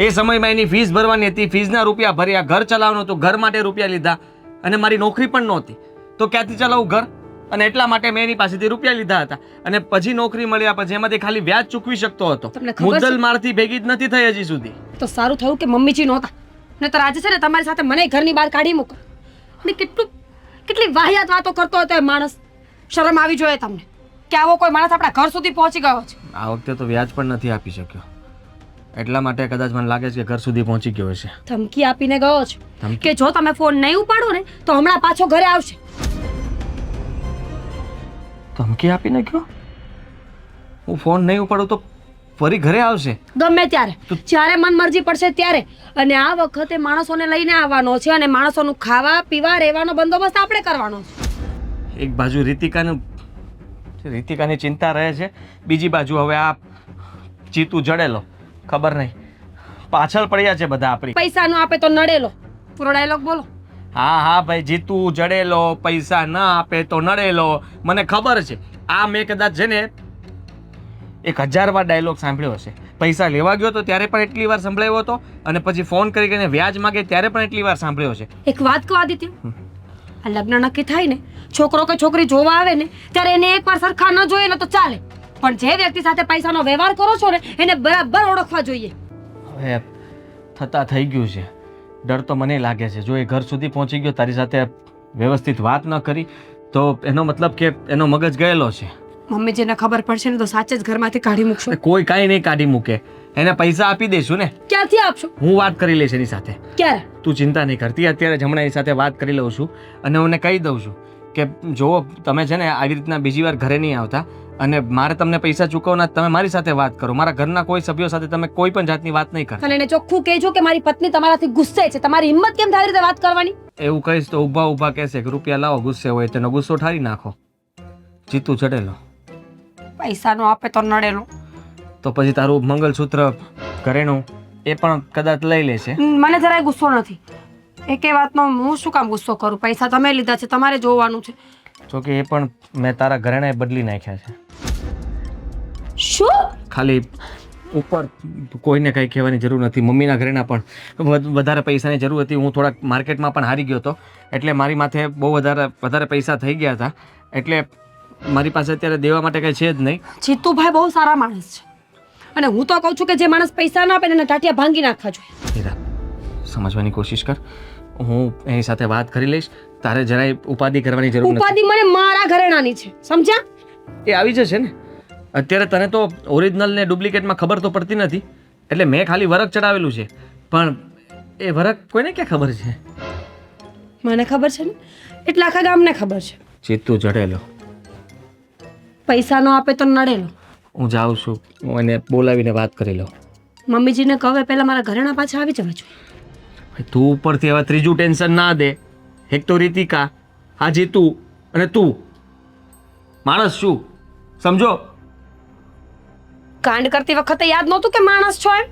એ સમયમાં એની ફીસ ભરવાની હતી, ફીસના રૂપિયા ભર્યા, ઘર ચલાવવાનું હતું, ઘર માટે રૂપિયા લીધા અને મારી નોકરી પણ નહોતી, તો ક્યાંથી ચલાવું ઘર? અને એટલા માટે મેં એની પાસેથી રૂપિયા લીધા હતા અને પછી નોકરી મળ્યા પછી એમાંથી ખાલી વ્યાજ ચૂકવી શકતો હતો. તમને ખબર છે? મુદ્દલ મારથી ભેગી જ નથી થઈ હજી સુધી. તો સારું થયું કે મમ્મીજી નહોતા, નહીતર આજે છે ને તમારી સાથે મને ઘરની બહાર કાઢી મૂકો. અને કેટલી વાહિયાત વાતો કરતો હતો એ માણસ. શરમ આવી જોઈએ તમને કે આવો કોઈ માણસ આપણા ઘર સુધી પહોંચી ગયો છે. આ વખતે તો વ્યાજ પણ નથી આપી શક્યો, એટલા માટે કદાચ મને લાગે છે કે ઘર સુધી પહોંચી ગયો હશે. ધમકી આપીને ગયો છે ધમકી? કે જો તમે ફોન નહીં ઉપાડો ને તો હમણાં પાછો ઘરે આવશે. ધમકી આપીને ગયો? હું ફોન નહીં ઉપાડું તો ફરી ઘરે આવશે? ગમે ત્યારે, જ્યારે મન મરજી પડશે ત્યારે. અને આ વખતે માણસોને લઈને આવવાનો છે અને માણસોનું ખાવા પીવા રહેવાનો બંદોબસ્ત આપણે કરવાનો છે. એક બાજુ રીતિકાની ચિંતા રહે છે, બીજી બાજુ હવે આ ચીતું જડેલો. ખબર નહીં, પાછળ પડ્યા છે બધા આપણી. પૈસા ન આપે તો નડેલો. પૂરો ડાયલોગ બોલો. હા ભાઈ, જીતું જડેલો, પૈસા ના આપે તો નડેલો. મને ખબર છે, આ મેં કદાચ છે ને 1000 વાર ડાયલોગ સાંભળ્યો હશે. પૈસા લેવા ગયો તો ત્યારે પણ એટલી વાર સંભળાયો હતો અને પછી ફોન કરીને વ્યાજ માગે ત્યારે પણ એટલી વાર સાંભળ્યો છે. એક વાત કહો આદિત્ય, આ લગ્ન નક્કી થાય ને, છોકરો કે છોકરી જોવા આવે ને ત્યારે એને એકવાર સરખા ન જોઈએ ને તો ચાલે, પણ જે વ્યક્તિ સાથે પૈસાનો વ્યવહાર કરો છો ને એને બરાબર ઓળખવા જોઈએ. હવે થતા થઈ ગયું છે. ડર તો મને લાગે છે, જો એ ઘર સુધી પહોંચી ગયો, તારી સાથે વ્યવસ્થિત વાત ન કરી તો એનો મતલબ કે એનો મગજ ગયેલો છે. મમ્મીજીને ખબર પડશે ને તો સાચે જ ઘરમાંથી કાઢી મૂકશો. કોઈ કાંઈ નહીં કાઢી મૂકે, એને પૈસા આપી દઈશું ને. ક્યાંથી આપશો? હું વાત કરી લઈશ એની સાથે. ક્યારે? તું ચિંતા નહીં કરતી, અત્યારે જ હમણાં એની સાથે વાત કરી લઉં છું અને હું એને કહી દઉં છું કે જો તમે છે ને આવી રીતના બીજી વાર ઘરે નહીં આવતા અને મારે તમને પૈસા ચૂકવવાના, તમે મારી સાથે વાત કરો, મારા ઘરના કોઈ સભ્યો સાથે તમે કોઈ પણ જાતની વાત નહીં કરતા. અને એને ચોખ્ખું કહેજો કે મારી પત્ની તમારાથી ગુસ્સે છે. તમારી હિંમત કેમ થાય રીતે વાત કરવાની? એવું કહીશ તો ઊભા ઊભા કહેશે કે રૂપિયા લાવો, ગુસ્સે હોય તેનો ગુસ્સો ઠારી નાખો. જીતું ચડેલો. પૈસા નો આપે તો નડેલો. તો પછી તારું મંગલસૂત્ર ઘરેણું એ પણ કદાચ લઈ લેશે. મને જરાય ગુસ્સો નથી. એકે વાતનો હું શું કામ ગુસ્સો કરું? પૈસા તમે લીધા છે, તમારે જોવાનું છે. જો કે એ પણ મેં તારા ઘરેણાએ બદલી નાખ્યા છે. શું? ખાલી ઉપર કોઈને કંઈ કહેવાની જરૂર નથી. મમ્મીના ઘરેણા પણ વધારે પૈસાની જરૂર હતી. હું થોડાક માર્કેટમાં પણ હારી ગયો હતો, એટલે મારી માથે બહુ વધારે પૈસા થઈ ગયા હતા. એટલે મારી પાસે અત્યારે દેવા માટે કંઈ છે જ નહીં. જીતુભાઈ બહુ સારા માણસ છે અને હું તો કહું છું કે જે માણસ પૈસા ના આપે એને ટાટિયા ભાંગી નાખવા જોઈએ. હીરા, સમજવાની કોશિશ કર. હું એની સાથે વાત કરી લઈશ. તારે જરાય ઉપાધિ કરવાની જરૂર નથી. ઉપાધિ મને મારા ઘરેણાની છે, સમજ્યા? એ આવી જશે ને. અત્યારે તને તો ઓરિજિનલ ને ડુપ્લિકેટમાં ખબર તો પડતી નથી, એટલે મેં ખાલી વરખ ચડાવેલું છે, પણ એ વરખ કોઈને ક્યાં ખબર છે? મને ખબર છે ને એટલે આખા ગામને ખબર છે. જીતુ જડેલો. પૈસા ન આપે તો નડેલો. હું જાઉં છું, હું એને બોલાવીને વાત કરી લઉં. મમ્મીજીને કહે પહેલા મારા ઘરેણા પાછા આવી જવા જોઈએ. ભાઈ, તું ઉપરથી હવે ત્રીજું ટેન્શન ના દે. એક તો રીતિકા, આ જીતુ અને તું. માણસ શું સમજો? કાંડ કરતી વખતે યાદ નહોતું કે માણસ છો એમ?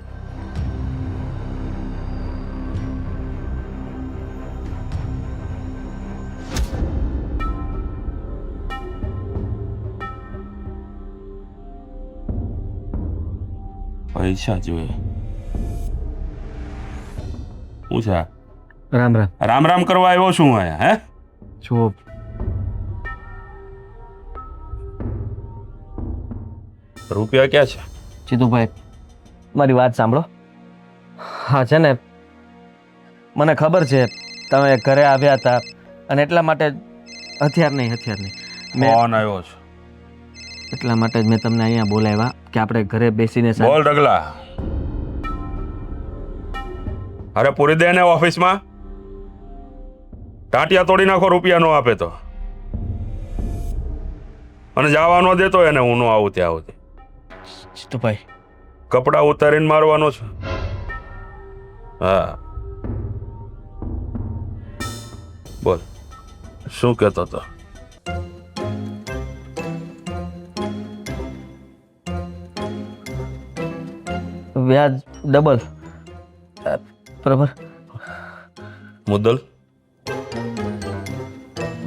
પૈસા જોઈએ. હું છે? રામ રામ. રામ રામ કરવા આવ્યો છું અહીંયા? હે, જો રૂપિયા ક્યાં છે? જીતુભાઈ, મારી વાત સાંભળો. હા છે ને, મને ખબર છે તમે ઘરે આવ્યા હતા અને એટલા માટે હથિયાર નહીં મેં કોણ આવ્યો છે? એટલા માટે જ મેં તમને અહીંયા બોલાવ્યા કે આપણે ઘરે બેસીને બોલ રગલા. અરે પૂરી દે ને ઓફિસમાં. ટાંટિયા તોડી નાખો રૂપિયા નો આપે તો. અને જવા નો દેતો એને હું નો આવું ત્યાં આવું. જીતુભાઈ, કપડા ઉતારીને મારવાનો છે. હા બોલ, શું કહેતો હતો? વ્યાજ ડબલ. બરાબર, મુદ્દલ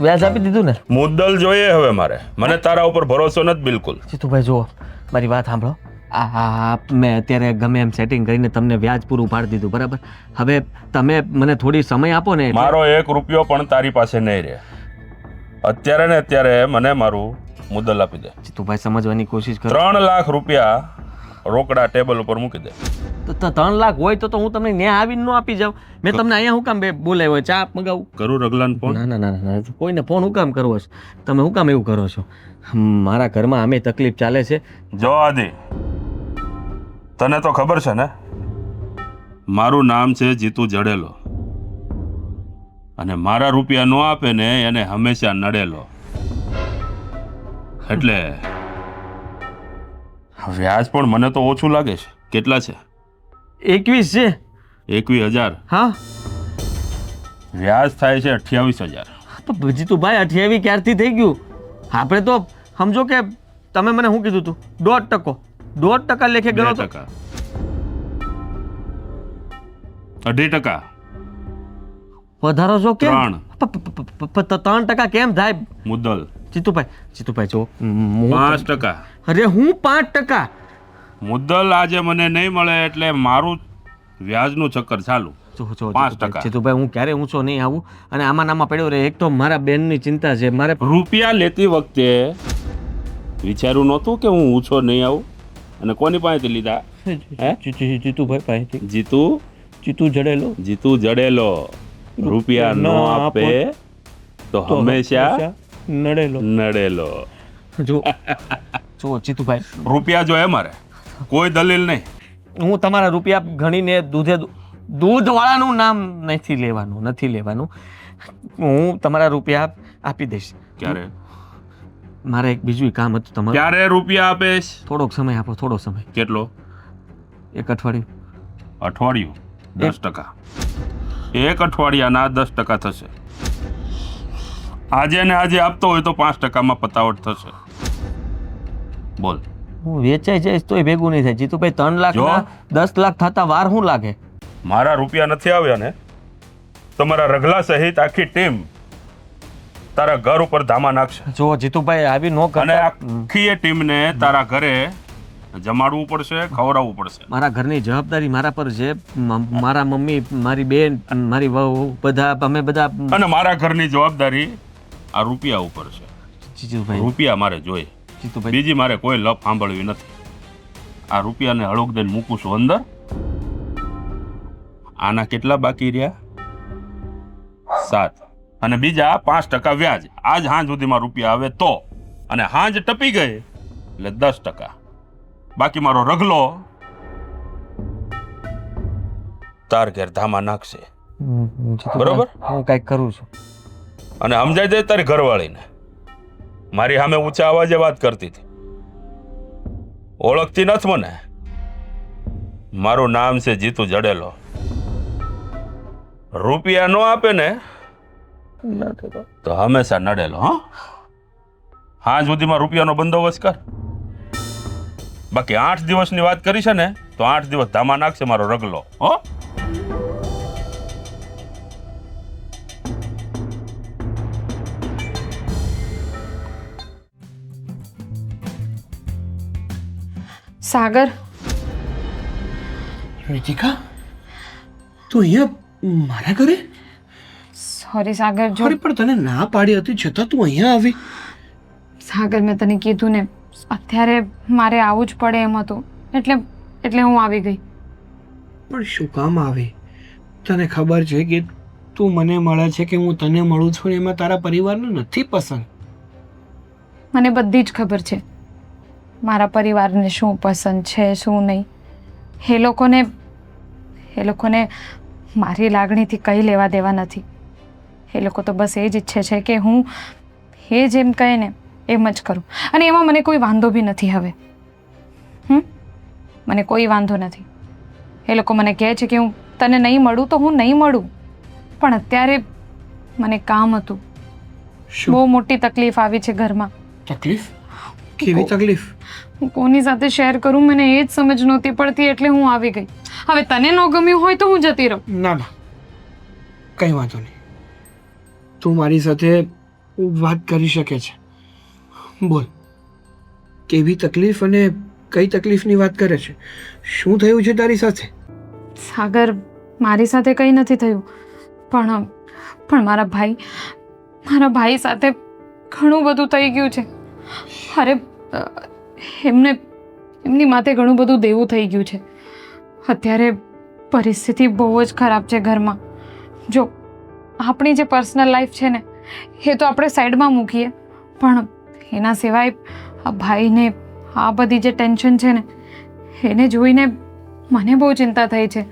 વ્યાજ આપી દીધું ને? મુદ્દલ જોઈએ હવે મારે. મને તારા ઉપર ભરોસો નથી બિલકુલ. જીતુભાઈ જુઓ, મારી વાત સાંભળો. આ મેં અત્યારે ગમે એમ સેટિંગ કરીને તમને વ્યાજ પૂરું પાડી દીધું, બરાબર? હવે તમે મને થોડી સમય આપો ને. મારો 1 રૂપિયો પણ તારી પાસે નહીં રહે. અત્યારે ને અત્યારે મને મારું મુદ્દલ આપી દે. જીતુભાઈ સમજવાની કોશિશ કરો. 3 લાખ રૂપિયા રોકડા ટેબલ ઉપર મૂકી દે. તો 3 લાખ હોય તો હું તમને ન્યા આવીને ન આપી જાઉં. મેં તમને અહીંયા હું કામ બોલાવ્યો? ચા મગાવું? કરું રગલાન ફોન? ના ના ના ના, કોઈને ફોન હું કામ કરવો છે? તમે હું કામ એવું કરો છો? મારા ઘરમાં આમે તકલીફ ચાલે છે. જો આદિ, તને તો ખબર છે ને મારું નામ છે જીતુ જડેલો, અને મારા રૂપિયા નો આપે ને એને હંમેશા નડેલો. એટલે વ્યાજ પણ મને તો ઓછું લાગે છે. કેટલા છે? 21 છે. 21,000. હા વ્યાજ થાય છે 28,000. પણ જીતુભાઈ, 28 ક્યારથી થઈ ગયું? આપણે તો સમજો કે તમે મને શું કીધું તું? 1% લેખે ગણો તો 2%. 2.5%. વધારો જો કેમ? 3. 3% કેમ થાય મુદ્દલ જીતુભાઈ જો 5%. અરે હું 5%. મુદ્દલ આજે મને નહીં મળે એટલે મારું વ્યાજનું ચક્કર ચાલુ. 5%. જીતુભાઈ, હું ક્યારે ઊંચો નહીં આવું અને આમાં નામાં પડ્યો રહે. એક તો મારા બેનની ચિંતા છે. મારે રૂપિયા લેતી વખતે વિચાર્યું નહોતું કે હું ઊંચો નહીં આવું? અને કોની પાસેથી લીધા? જીતુભાઈ પાસેથી. જીતુ જડેલો. રૂપિયા ન આપે તો હંમેશા નડેલો. જો જીતુભાઈ, રૂપિયા જોઈએ મારે, કોઈ દલીલ નહીં. હું તમારા રૂપિયા ગણીને દૂધવાળાનું નામ નથી લેવાનું. હું તમારા રૂપિયા આપી દઈશ. ક્યારે? મારે એક બીજું કામ હતું તમારું. ક્યારે રૂપિયા આપેશ? થોડોક સમય આપો, થોડો સમય. કેટલો? 1 અઠવાડિયું. 10%. 1 અઠવાડિયાના 10% થશે. આજે ને આજે આપતો હોય તો 5%માં પતાવટ થશે. બોલ. હું વેચાઈ જઈશ તોય ભેગું નહીં થાય. જીતુભાઈ, 3 લાખ 10 લાખ થતા વાર શું લાગે? મારા રૂપિયા નથી આવ્યા ને તો મારા રગલા સહિત આખી ટીમ તારા ઘર ઉપર ધામા નાખશે. જો જીતુભાઈ, આવી નો અને કરતા. આખી એ ટીમને તારા ઘરે જમાડવું પડશે, ખવડાવવું પડશે. મારા ઘરની જવાબદારી મારા પર છે. મારા મમ્મી, મારી બેન અને મારી વહુ બધા, અમે બધા. અને મારા ઘરની જવાબદારી આ રૂપિયા ઉપર છે. જીતુભાઈ, રૂપિયા મારે જોઈએ. જીતુભાઈ, બીજી મારે કોઈ લપ સાંભળવી નથી. આ રૂપિયાને હળોક દઈને મૂકું છું અંદર. આના કેટલા બાકી રહ્યા? 7. અને બીજા 5% વ્યાજ. આજ હાંજ સુધીમાં રૂપિયા આવે તો, અને હાંજ ટપી ગઈ એટલે 10%. બાકી મારો રગલો તાર ઘેર ધામા નાખશે. બરોબર? હું કંઈક કરું છું. અને સમજાય દે તારી ઘરવાળીને, મારી સામે ઊંચા અવાજે વાત કરતી હતી. ઓળખતી નથી મને? મારું નામ છે જીતુ જડેલો. રૂપિયા નો આપે ને તો હંમેશા નડેલો. હા સુધીમાં રૂપિયાનો બંદોબસ્ત કર. બાકી 8 દિવસની વાત કરી છે ને તો 8 દિવસ ધામા નાખશે મારો રગલો. હો સાગર, રીતિકા, તું અહીંયા મારા ઘરે? સોરી સાગર. જો અરે પણ તને ના પાડી હતી છતાં તું અહીંયા આવી? સાગર, મેં તને કીધું ને, અત્યારે મારે આવવું જ પડે એમ હતું, એટલે હું આવી ગઈ. પણ શું કામ આવી? તને ખબર છે કે તું મને મળે છે કે હું તને મળું છું એમાં તારા પરિવારને નથી પસંદ. મને બધી જ ખબર છે મારા પરિવારને શું પસંદ છે શું નહીં. એ લોકોને મારી લાગણીથી કંઈ લેવા દેવા નથી. એ લોકો તો બસ એ જ ઈચ્છે છે કે હું એ જેમ કહે ને એમ જ કરું. અને એમાં મને કોઈ વાંધો બી નથી હવે. મને કોઈ વાંધો નથી. એ લોકો મને કહે છે કે હું તને નહીં મળું તો હું નહીં મળું, પણ અત્યારે મને કામ હતું. શું બહુ મોટી તકલીફ આવી છે ઘરમાં. તકલીફ? કેવી તકલીફ? હું કોની સાથે શેર કરું મને એ જ સમજ નહોતી પડતી, એટલે હું આવી ગઈ. હવે તને ન ગમ્યું હોય તો હું જતી રહું. ના ના, કંઈ વાંધો નહીં. તું મારી સાથે વાત કરી શકે છે. બોલ, કેવી તકલીફ અને કઈ તકલીફની વાત કરે છે? શું થયું છે તારી સાથે? સાગર, મારી સાથે કંઈ નથી થયું, પણ મારા ભાઈ સાથે ઘણું બધું થઈ ગયું છે. અરે એમની માથે ઘણું બધું દેવું થઈ ગયું છે. અત્યારે પરિસ્થિતિ બહુ જ ખરાબ છે ઘરમાં. જો આપણી જે પર્સનલ લાઈફ છે ને એ તો આપણે સાઈડમાં મૂકીએ, પણ એના સિવાય આ ભાઈને આ બધી જે ટેન્શન છે ને એને જોઈને મને બહુ ચિંતા થઈ છે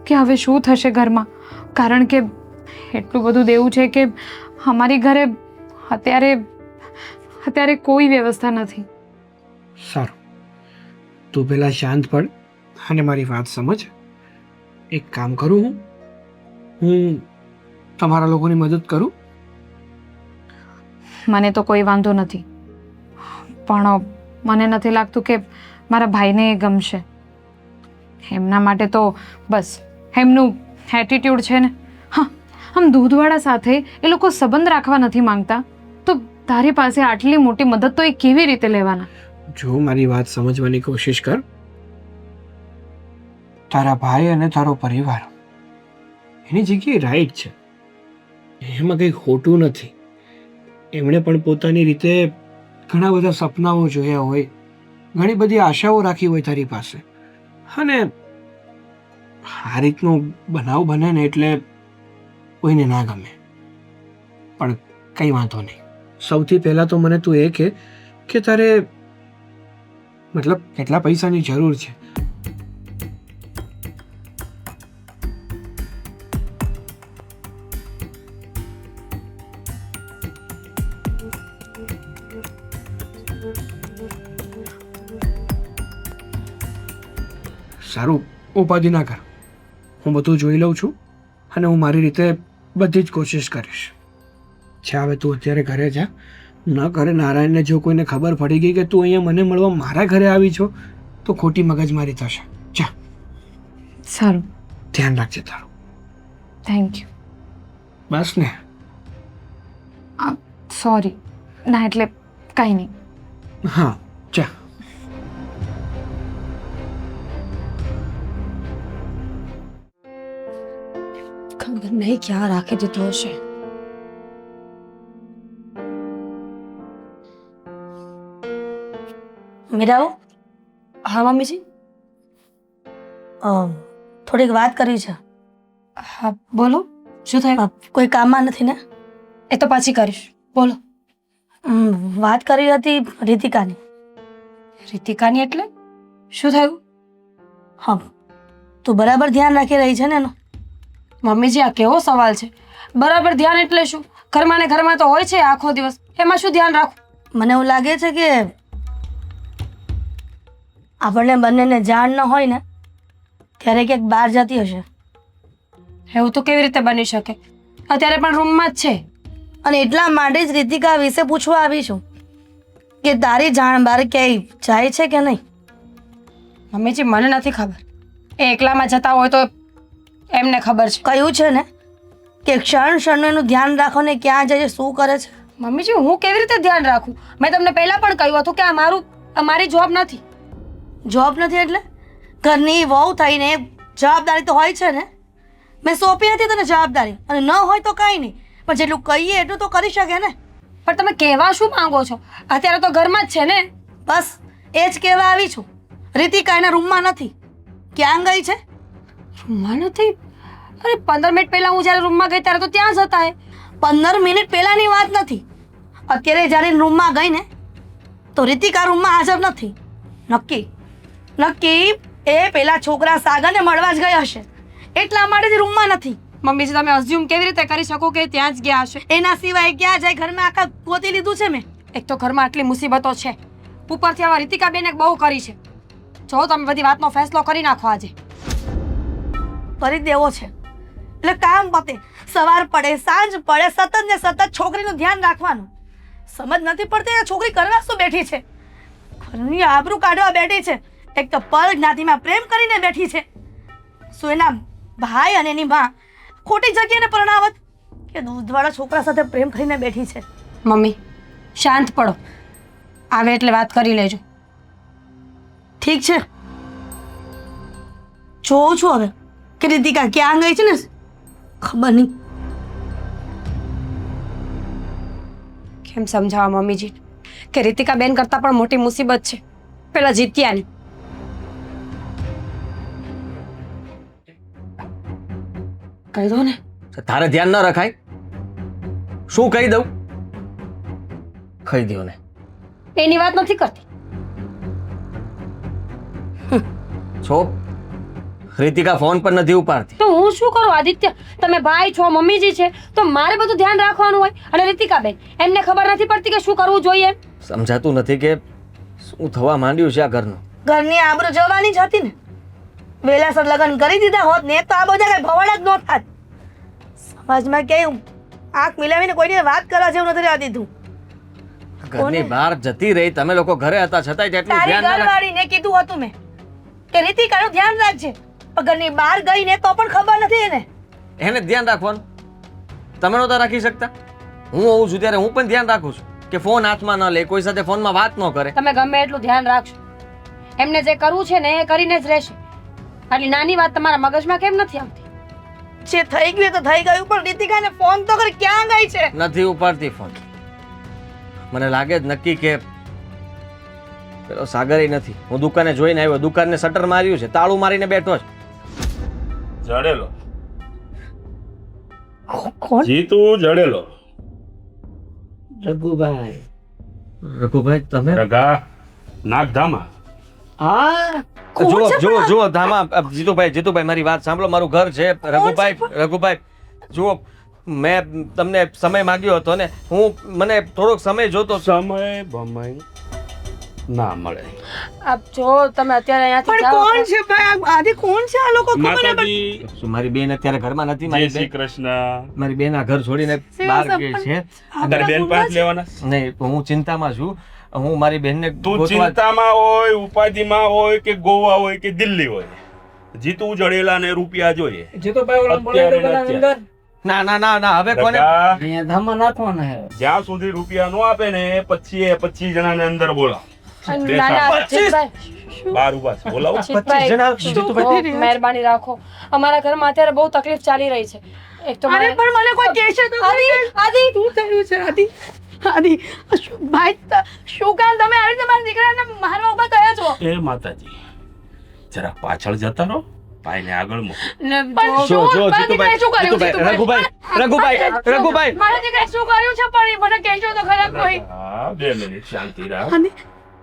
કે હવે શું થશે ઘરમાં. કારણ કે એટલું બધું દેવું છે કે અમારી ઘરે અત્યારે કોઈ વ્યવસ્થા નથી. સારું, તું પહેલાં શાંત પડ અને મારી વાત સમજ. એક કામ કરું, હું તમારા લોકોની મદદ કરું. મને તો કોઈ વાંધો નથી, પણ મને નથી લાગતું કે મારા ભાઈને એ ગમશે. એમના માટે તો બસ એમનું એટીટ્યુડ છે ને. હા, આમ દૂધવાળા સાથે એ લોકો સંબંધ રાખવા નથી માંગતા, તો તારી પાસે આટલી મોટી મદદ તો એ કેવી રીતે લેવાના? જો મારી વાત સમજવાની કોશિશ કર. તારા ભાઈ અને તારો પરિવાર એની જગ્યાએ રાઈટ છે, એમાં કંઈ ખોટું નથી. એમણે પણ પોતાની રીતે ઘણા બધા સપનાઓ જોયા હોય, ઘણી બધી આશાઓ રાખી હોય તારી પાસે, અને આ રીતનો બનાવ બને ને એટલે કોઈને ના ગમે. પણ કંઈ વાંધો નહીં. સૌથી પહેલાં તો મને તું એ કહે કે તારે મતલબ કેટલા પૈસાની જરૂર છે? સારું, ઉપાધિ ના કર. હું બધું જોઈ લઉં છું અને હું મારી રીતે બધી જ કોશિશ કરીશ. છે હવે તું અત્યારે ઘરે જા. ન કરે નારાયણને જો કોઈને ખબર પડી ગઈ કે તું અહીંયા મને મળવા મારા ઘરે આવી છો તો ખોટી મગજમારી થશે. જા. સારું, ધ્યાન રાખજે તારું. Thank you. બસ ને? સોરી. ના એટલે કાંઈ નહીં. હા, જા. ખબર નહીં ક્યાં રાખી દીધો હશે. મીરાઓ, હા મમ્મીજી. થોડીક વાત કરવી છે. હા બોલો, શું થયું? કોઈ કામમાં નથી ને? એ તો પાછી કરીશ, બોલો. વાત કરી હતી રીતિકાની. રીતિકાની એટલે શું થયું? હા, તું બરાબર ધ્યાન રાખી રહી છે ને એનું? મમ્મીજી આ કેવો સવાલ છે? બરાબર ધ્યાન એટલે શું? ઘરમાં ને ઘરમાં તો હોય છે આખો દિવસ, એમાં શું ધ્યાન રાખું? મને એવું લાગે છે કે આપણને બંનેને જાણ ન હોય ને ત્યારે ક્યાંક બહાર જતી હશે. એવું તો કેવી રીતે બની શકે? અત્યારે પણ રૂમમાં જ છે. અને એટલા માટે જ રીતિકા વિશે પૂછવા આવી છું કે તારી જાણ બહાર ક્યાંય જાય છે કે નહીં. મમ્મીજી મને નથી ખબર. એ એકલામાં જતા હોય તો એમને ખબર છે. કહ્યું છે ને કે ક્ષણ ક્ષણનું એનું ધ્યાન રાખો ને ક્યાં જાય છે, શું કરે છે. મમ્મીજી હું કેવી રીતે ધ્યાન રાખું? મેં તમને પહેલા પણ કહ્યું હતું કે આ મારી જોબ નથી. જોબ નથી એટલે ઘરની વહુ થઈને જવાબદારી તો હોય છે ને. મેં સોંપી હતી તને જવાબદારી, અને ન હોય તો કાંઈ નહીં, પણ જેટલું કહીએ એટલું તો કરી શકે ને. પણ તમે કહેવા શું માંગો છો? અત્યારે તો ઘરમાં જ છે ને. બસ એ જ કહેવા આવી છું. રીતિકા એના રૂમમાં નથી. ક્યાં ગઈ છે? રૂમમાં નથી? અરે 15 મિનિટ પહેલા હું જ્યારે રૂમમાં ગઈ ત્યારે તો ત્યાં જ હતા એ. 15 મિનિટ પહેલાની વાત નથી. અત્યારે જ્યારે રૂમમાં ગઈ ને તો રીતિકા રૂમમાં હાજર નથી. નક્કી એ પેલા છોકરા સાગરને મળવા જ ગઈ હશે, એટલા માટે જ રૂમમાં નથી. મમ્મીજી તમે અઝ્યુમ કેવી રીતે કરી શકો કે ત્યાં જ ગયા હશે? એના સિવાય ક્યાં જાય? ઘરમાં આખા ગોતી લીધું છે મેં. એક તો ઘરમાં આટલી મુસીબતો છે, ઉપરથી આવા રીતિકા બેને બહુ કરી છે. જો તમે બધી વાતનો ફેસલો કરી નાખો આજે. કરી દેવો છે એટલે કામ પતે, સવાર પડે સાંજ પડે સતત ને સતત છોકરીનું ધ્યાન રાખવાનું. સમજ નથી પડતી આ છોકરી કરવા શું બેઠી છે? ઘરની આબરૂ કાઢવા બેઠી છે. એક તો પર જ્ઞાતિમાં પ્રેમ કરીને બેઠી છે. શું એના ભાઈ અને એની માં ખોટી જગ્યાને પરણાવત કે દૂધવાળા છોકરા સાથે પ્રેમ કરીને બેઠી છે? મમ્મી શાંત પડો, આવે એટલે વાત કરી લેજો. ઠીક છે, જોઉં છું હવે કે રીતિકા ક્યાં ગઈ છે ને ખબર નહીં. કેમ સમજાવવા મમ્મીજી કે રીતિકા બેન કરતાં પણ મોટી મુસીબત છે પેલા જીત્યાની. કહી દો ને. તારે ધ્યાન ન રખાય? શું કહી દઉં? કહી દો ને. એની વાત નથી કરતી. છો રીતિકા ફોન પર નથી ઉપાડતી. તો હું શું કરું આદિત્ય? તમે ભાઈ છો, મમ્મીજી છે, તો મારે બધું ધ્યાન રાખવાનું હોય. અને રીતિકા બેન એમને ખબર નથી પડતી કે શું કરવું જોઈએ એમ. સમજાતું નથી કે શું થવા માંડ્યું છે આ ઘરનું. ઘરની આબરૂ જવાની જ હતી ને. વેલાસર લગ્ન કરી દીધા હોત ને તો આ બધા કઈ ભવાડા જ ન થાત. સમાજમાં ક્યાંય આંખ મિલાવીને કોઈને વાત કરવા જેવું નથી રહેવા દીધું. ઘરની બહાર જતી રહી, તમે લોકો ઘરે હતા છતાંય તેટલું તારી ધ્યાન ના રાખ- ઘરવાળીને કીધું હતું મેં કે રીતિકાનું ધ્યાન રાખજે, પણ ઘરની બહાર ગઈ ને તો પણ ખબર નથી એને. એને જ ધ્યાન રાખવાનું. તમે નહોતા રાખી શકતા? હું હોઉં છું ત્યારે હું પણ ધ્યાન રાખું છું કે ફોન હાથમાં ન લે, કોઈ સાથે ફોનમાં વાત ન કરે. તમે ગમે એટલું ધ્યાન રાખશો, એમને જે કરવું છે ને એ કરીને જ રહેશે. આટલી નાની વાત તમારા મગજમાં કેમ નથી આવતી? જે થઈ ગયું એ તો થઈ ગયું, પણ રીતિકાને ફોન તો કરી ક્યાં ગઈ છે? નથી ઉપાડતી ફોન. મને લાગે જ નક્કી કે પેલો સાગર નથી. હું દુકાને જોઈને આવ્યો, દુકાનને શટર માર્યું છે, તાળું મારીને બેઠો છે. જડેલો કોણ? જીતુ જડેલો. રઘુભાઈ તમે? રગા નાગધામા. જુઓ ધામા. જીતુભાઈ મારી વાત સાંભળો, મારું ઘર છે. રઘુભાઈ જુઓ, મેં તમને સમય માંગ્યો હતો ને, મને થોડોક સમય જોતો. સમય બમય ના મળે. આપ જો તમે અત્યારે અહીંયાથી પણ જાઓ કોણ છે ભાઈ? આદિ કોણ છે આ લોકો? ખબર નહીં માતાજી શું મારી બેન અત્યારે ઘરમાં નથી? જય મારી શ્રી બેન કૃષ્ણ. મારી બેન આ ઘર છોડીને બહાર ગઈ છે. તારી બેન પાસે લેવાના? નહીં, હું ચિંતામાં છું. હું મારી બેનને તું ગોતવા- ચિંતામાં હોય, ઉપાધિમાં હોય કે ગોવા હોય કે દિલ્હી હોય, જીતું જડેલા ને રૂપિયા જોઈએ. અત્યારે ને અત્યારે. ના હવે કોને? રગા, જ્યાં સુધી રૂપિયા નો આપે ને પછી એ 25 જણાને અંદર બોલાવો. નાના જીતભાઈ, બાર ઉભા છે, બોલાવો. 25 જણા? જીતુભાઈ, મહેરબાની રાખો. અમારા ઘરમાં અત્યારે બહુ તકલીફ ચાલી રહી છે. એક તો અરે પણ મને કોઈ કહેશે તો આદિ શું થયું છે? આદિ ભાઈ શું કામ તમે આવી રીતે મારા દીકરાને મારવા ઉભા થયા છો? એ માતાજી જરા પાછળ જતા રહો, ભાઈને આગળ મૂકો. પણ જો મારા દીકરાએ શું કર્યું? રઘુભાઈ મારા દીકરાએ શું કર્યું છે? પણ એ મને કહેજો તો ખરા કોઈ. હા, 2 મિનિટ શાંતિ રાખ. આદિ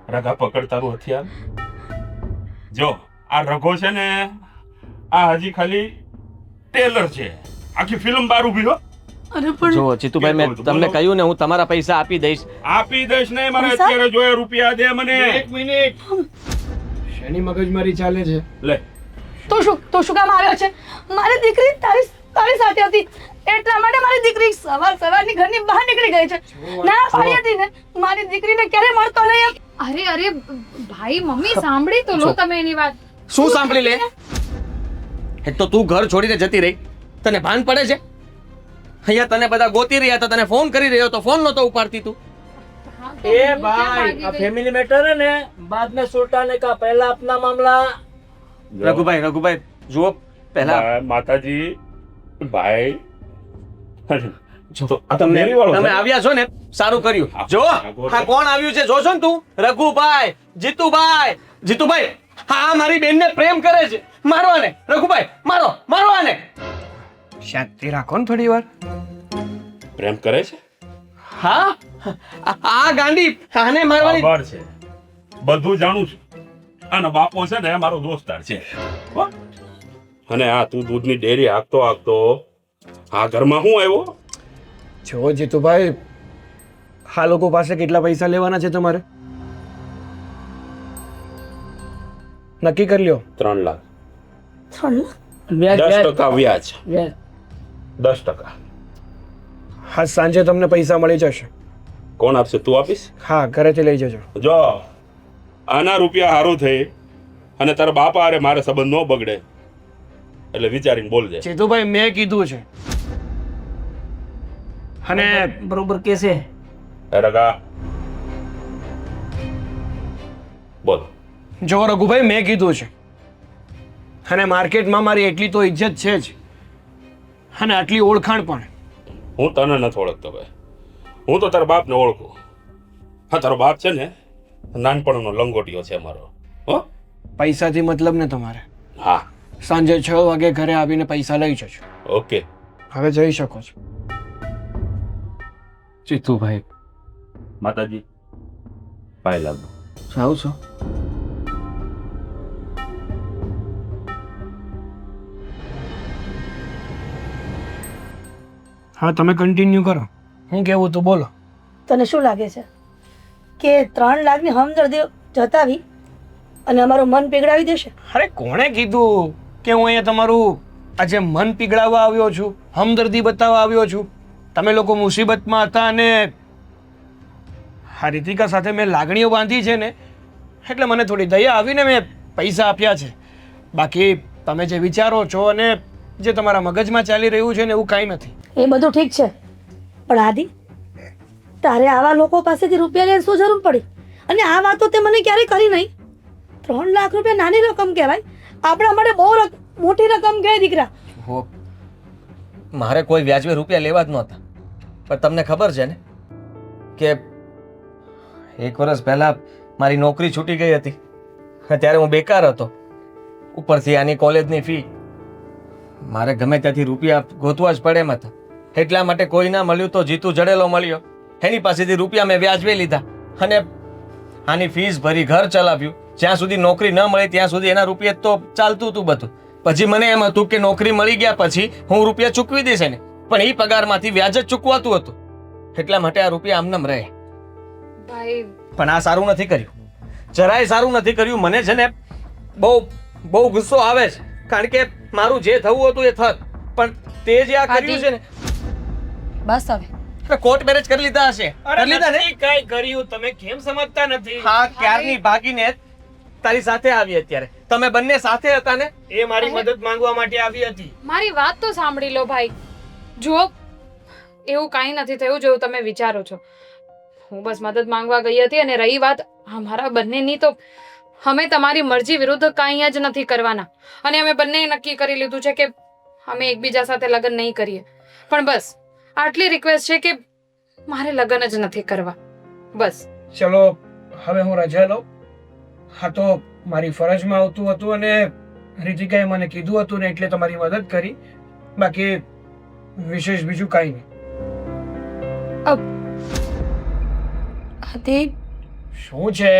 રગા પકડ તારું હથિયાર. જો આ રઘો છે ને, આ હજી ખાલી ટેલર છે, આખી ફિલ્મ બાર ઊભી હો. અરે પણ જો જીતુભાઈ મેં બોલો. તમને કહ્યું ને હું તમારા પૈસા આપી દઈશ. આપી દઈશ નહીં, મારે પૈસા? અત્યારે જોઈએ રૂપિયા દે મને. એક મિનિટ શેની મગજમારી ચાલે છે? લે તો શું કામ આવ્યો છે? મારી દીકરી તારી સાથે હતી એટલા માટે મારી દીકરી સવારની ઘરની બહાર નીકળી ગઈ છે. ના પાડી હતી ને મારી દીકરીને ક્યારે મળતો નહીં એમ. અરે ભાઈ મમ્મી સાંભળી તો લો તમે એની વાત. શું સાંભળી લે? એક તો તું ઘર છોડીને જતી રહી, તને ભાન પડે છે? અહીંયા તને બધા ગોતી રહ્યા હતા, તને ફોન કરી રહ્યો તો ફોન નતો ઉપાડતી તું. ए भाई अब फैमिली मैटर है ना, बाद में सुलटाने का, पहला अपना मामला. રઘુભાઈ જુઓ પહેલા માતાજી ભાઈ તો આ તો તમે મેરી વાળો છે. આવ્યા છો ને સારું કર્યું. જો હા કોણ આવ્યું છે જોશો ને તું? રઘુભાઈ, જીતુભાઈ હા મારી બેનને પ્રેમ કરે છે. મારો આને રઘુભાઈ, મારો આને. શાંતિ રાખો ને થોડી વાર. પ્રેમ કરે છે, હા આ ગાંડી આને મારવાની. ખબર છે, બધું જાણું છું. અને બાપો છે ને મારો દોસ્તાર છે હો. અને આ તું દૂધની ડેરી હાંકતો આ ઘરમાં હું આવ્યો? જો જીતુભાઈ, આ લોકો પાસે કેટલા પૈસા લેવાના છે તમારે? નક્કી કરી લ્યો. 3 લાખ. 3 લાખ? व्याज 10% વ્યાજ. व्याज 10%. આજ સાંજે તમને પૈસા મળી જશે. કોણ આપશે? તું આપીશ? હા, ઘરેથી લઈ જજો. જો આના રૂપિયા હારું થઈ અને તારા બાપા અરે મારે સંબંધ ન બગડે એટલે વિચારીને બોલજે. જીતુભાઈ મેં કીધું છે. અને बरोबर कैसे? રગા બોલ. જો રઘુભાઈ મેં કીધું છે. અને માર્કેટમાં મારી એટલી તો ઇજ્જત છે જ, અને આટલી ઓળખાણ પણ. હું તને નથી ઓળખતો ભાઈ, હું તો તારા બાપને ઓળખું. હા, તારો બાપ છે ને નાનપણનો લંગોટિયો છે મારો. હો પૈસાથી મતલબ ને તમારે. હા સાંજે 6 વાગે ઘરે આવીને પૈસા લઈ જજો. ઓકે. હવે જઈ શકો છો. જીતુભાઈ માતાજી પાય લાગુ. જાઉં છો? હા, તમે કન્ટિન્યુ કરો. હું કેવું તો બોલો. તને શું લાગે છે કે 3 લાખની હમદર્દી જતાવી અને અમારું મન પીગળાવી દેશે? અરે કોણે કીધું કે હું અહીંયા તમારું આજે મન પીગળાવવા આવ્યો છું, હમદર્દી બતાવવા આવ્યો છું? તમે લોકો મુસીબતમાં હતા અને આ રીતિકા સાથે મેં લાગણીઓ બાંધી છે ને, એટલે મને થોડી દયા આવીને મેં પૈસા આપ્યા છે. બાકી તમે જે વિચારો છો અને જે તમારા મગજમાં ચાલી રહ્યું છે ને એવું કાંઈ નથી. એ બધું ઠીક છે, પણ આદિ તારે આવા લોકો પાસેથી રૂપિયા લેવાની શું જરૂર પડી? અને આ વાતો તે મને ક્યારેય કરી નહીં. 3 લાખ રૂપિયા નાની રકમ કહેવાય, આપણા માટે બહુ મોટી રકમ કહેવાય દીકરા. હો મારે કોઈ વ્યાજબી રૂપિયા લેવા જ નહોતા, પણ તમને ખબર છે ને કે 1 વર્ષ પહેલા મારી નોકરી છૂટી ગઈ હતી. ત્યારે હું બેકાર હતો. ઉપરથી આની કોલેજની ફી, મારે ગમે ત્યાંથી રૂપિયા ગોતવા જ પડે એમ હતા. એટલા માટે કોઈ ના મળ્યું તો જીતુ જડેલો મળ્યો, એની પાસેથી રૂપિયા મેં વ્યાજબી લીધા અને આની ફીસ ભરી, ઘર ચલાવ્યું. જ્યાં સુધી નોકરી ન મળી ત્યાં સુધી એના રૂપિયા તો ચાલતું હતું બધું. પછી મને એમ હતું કે નોકરી મળી ગયા પછી હું રૂપિયા ચૂકવી દઈશ ને, પણ એ પગારમાંથી વ્યાજ જ ચૂકવાતું હતું. એટલા માટે આ રૂપિયા આમનામ રહે. ભાઈ પણ આ સારું નથી કર્યું, જરાય સારું નથી કર્યું. મને છે ને બહુ ગુસ્સો આવે છે, કારણ કે મારું જે થવું હતું એ થત, પણ તે જે આ કર્યું છે ને, બસ હવે કોર્ટ મેરેજ કરી લીધા હશે. કરી લીધા ને? કાંઈ કર્યું, તમે કેમ સમજતા નથી? હા, ક્યારની ભાગીને તારી સાથે આવી. અત્યારે તમે બંને સાથે હતા ને? એ મારી મદદ માંગવા માટે આવી હતી. મારી વાત તો સાંભળી લો ભાઈ. જુઓ, એવું કાંઈ નથી થયું જેવું તમે વિચારો છો. હું બસ મદદ માંગવા ગઈ હતી, અને રહી વાત અમારા બંનેની, તો અમે તમારી મરજી વિરુદ્ધ કાંઈ જ નથી કરવાના. અને અમે બંને નક્કી કરી લીધું છે કે અમે એકબીજા સાથે લગ્ન નહીં કરીએ. પણ બસ આટલી રિક્વેસ્ટ છે કે મારે લગ્ન જ નથી કરવા. બસ. ચલો હવે હું રજા લઉં. હા, તો મારી ફરજમાં આવતું હતું અને રીતિકાએ મને કીધું હતું ને એટલે તમારી મદદ કરી. બાકી વિશેષ બીજું કાંઈ નહીં. આદિ શું છે?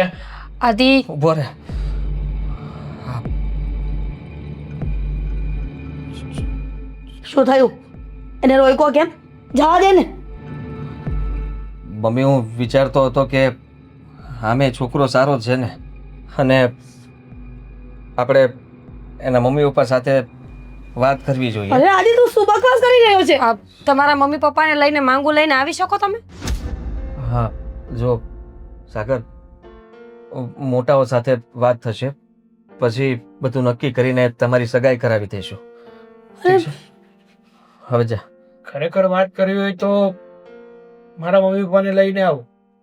આદિ ઉભો રહે. શું થયું? એને રોયકો કેમ? જવા દે ને. મમ્મી હું વિચારતો હતો કે આમે છોકરો સારો છે ને, અને આપણે એના મમ્મી પપ્પા સાથે વાત કરવી જોઈએ. અરે આદિ તું શું બકવાસ કરી રહ્યો છે? તમારા મમ્મી પપ્પાને લઈને માંગુ લઈને આવી શકો તમે? હા, જો સાગર, મોટાઓ સાથે વાત થશે, પછી બધું નક્કી કરીને તમારી સગાઈ કરાવી દઈશું. ઠીક છે? હવે જા. ખરેખર વાત કરવી હોય તો મારા મમ્મી પપ્પાને લઈને આવ.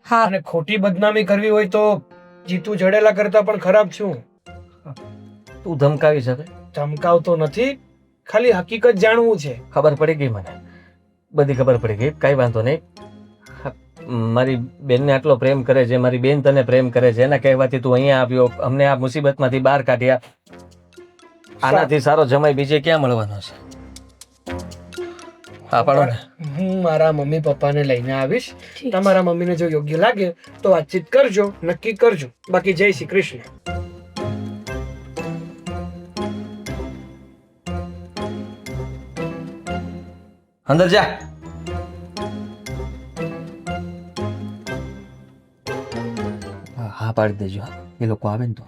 હા અને ખોટી બદનામી કરવી હોય તો જીતું જડેલા કરતા પણ ખરાબ છું. તું ધમકાવી શકે? ધમકાવતો નથી, ખાલી હકીકત જાણવું છે. ખબર પડી ગઈ મને, બધી ખબર પડી ગઈ. કાંઈ વાંધો નહીં. મારી બેનને આટલો પ્રેમ કરે છે, મારી બેન તને પ્રેમ કરે છે, એના કહેવાથી તું અહીંયા આવ્યો, અમને આ મુસીબતમાંથી બહાર કાઢ્યા. આનાથી સારો જમાઈ બીજે ક્યાં મળવાનો છે? હા પાડો ને. હું મારા મમ્મી પપ્પાને લઈને આવીશ. તમારા મમ્મીને જો યોગ્ય લાગે તો વાતચીત કરજો, નક્કી કરજો. બાકી જય શ્રી કૃષ્ણ. અંદર જા. હા પાડી દેજો, એ લોકો આવે ને તો.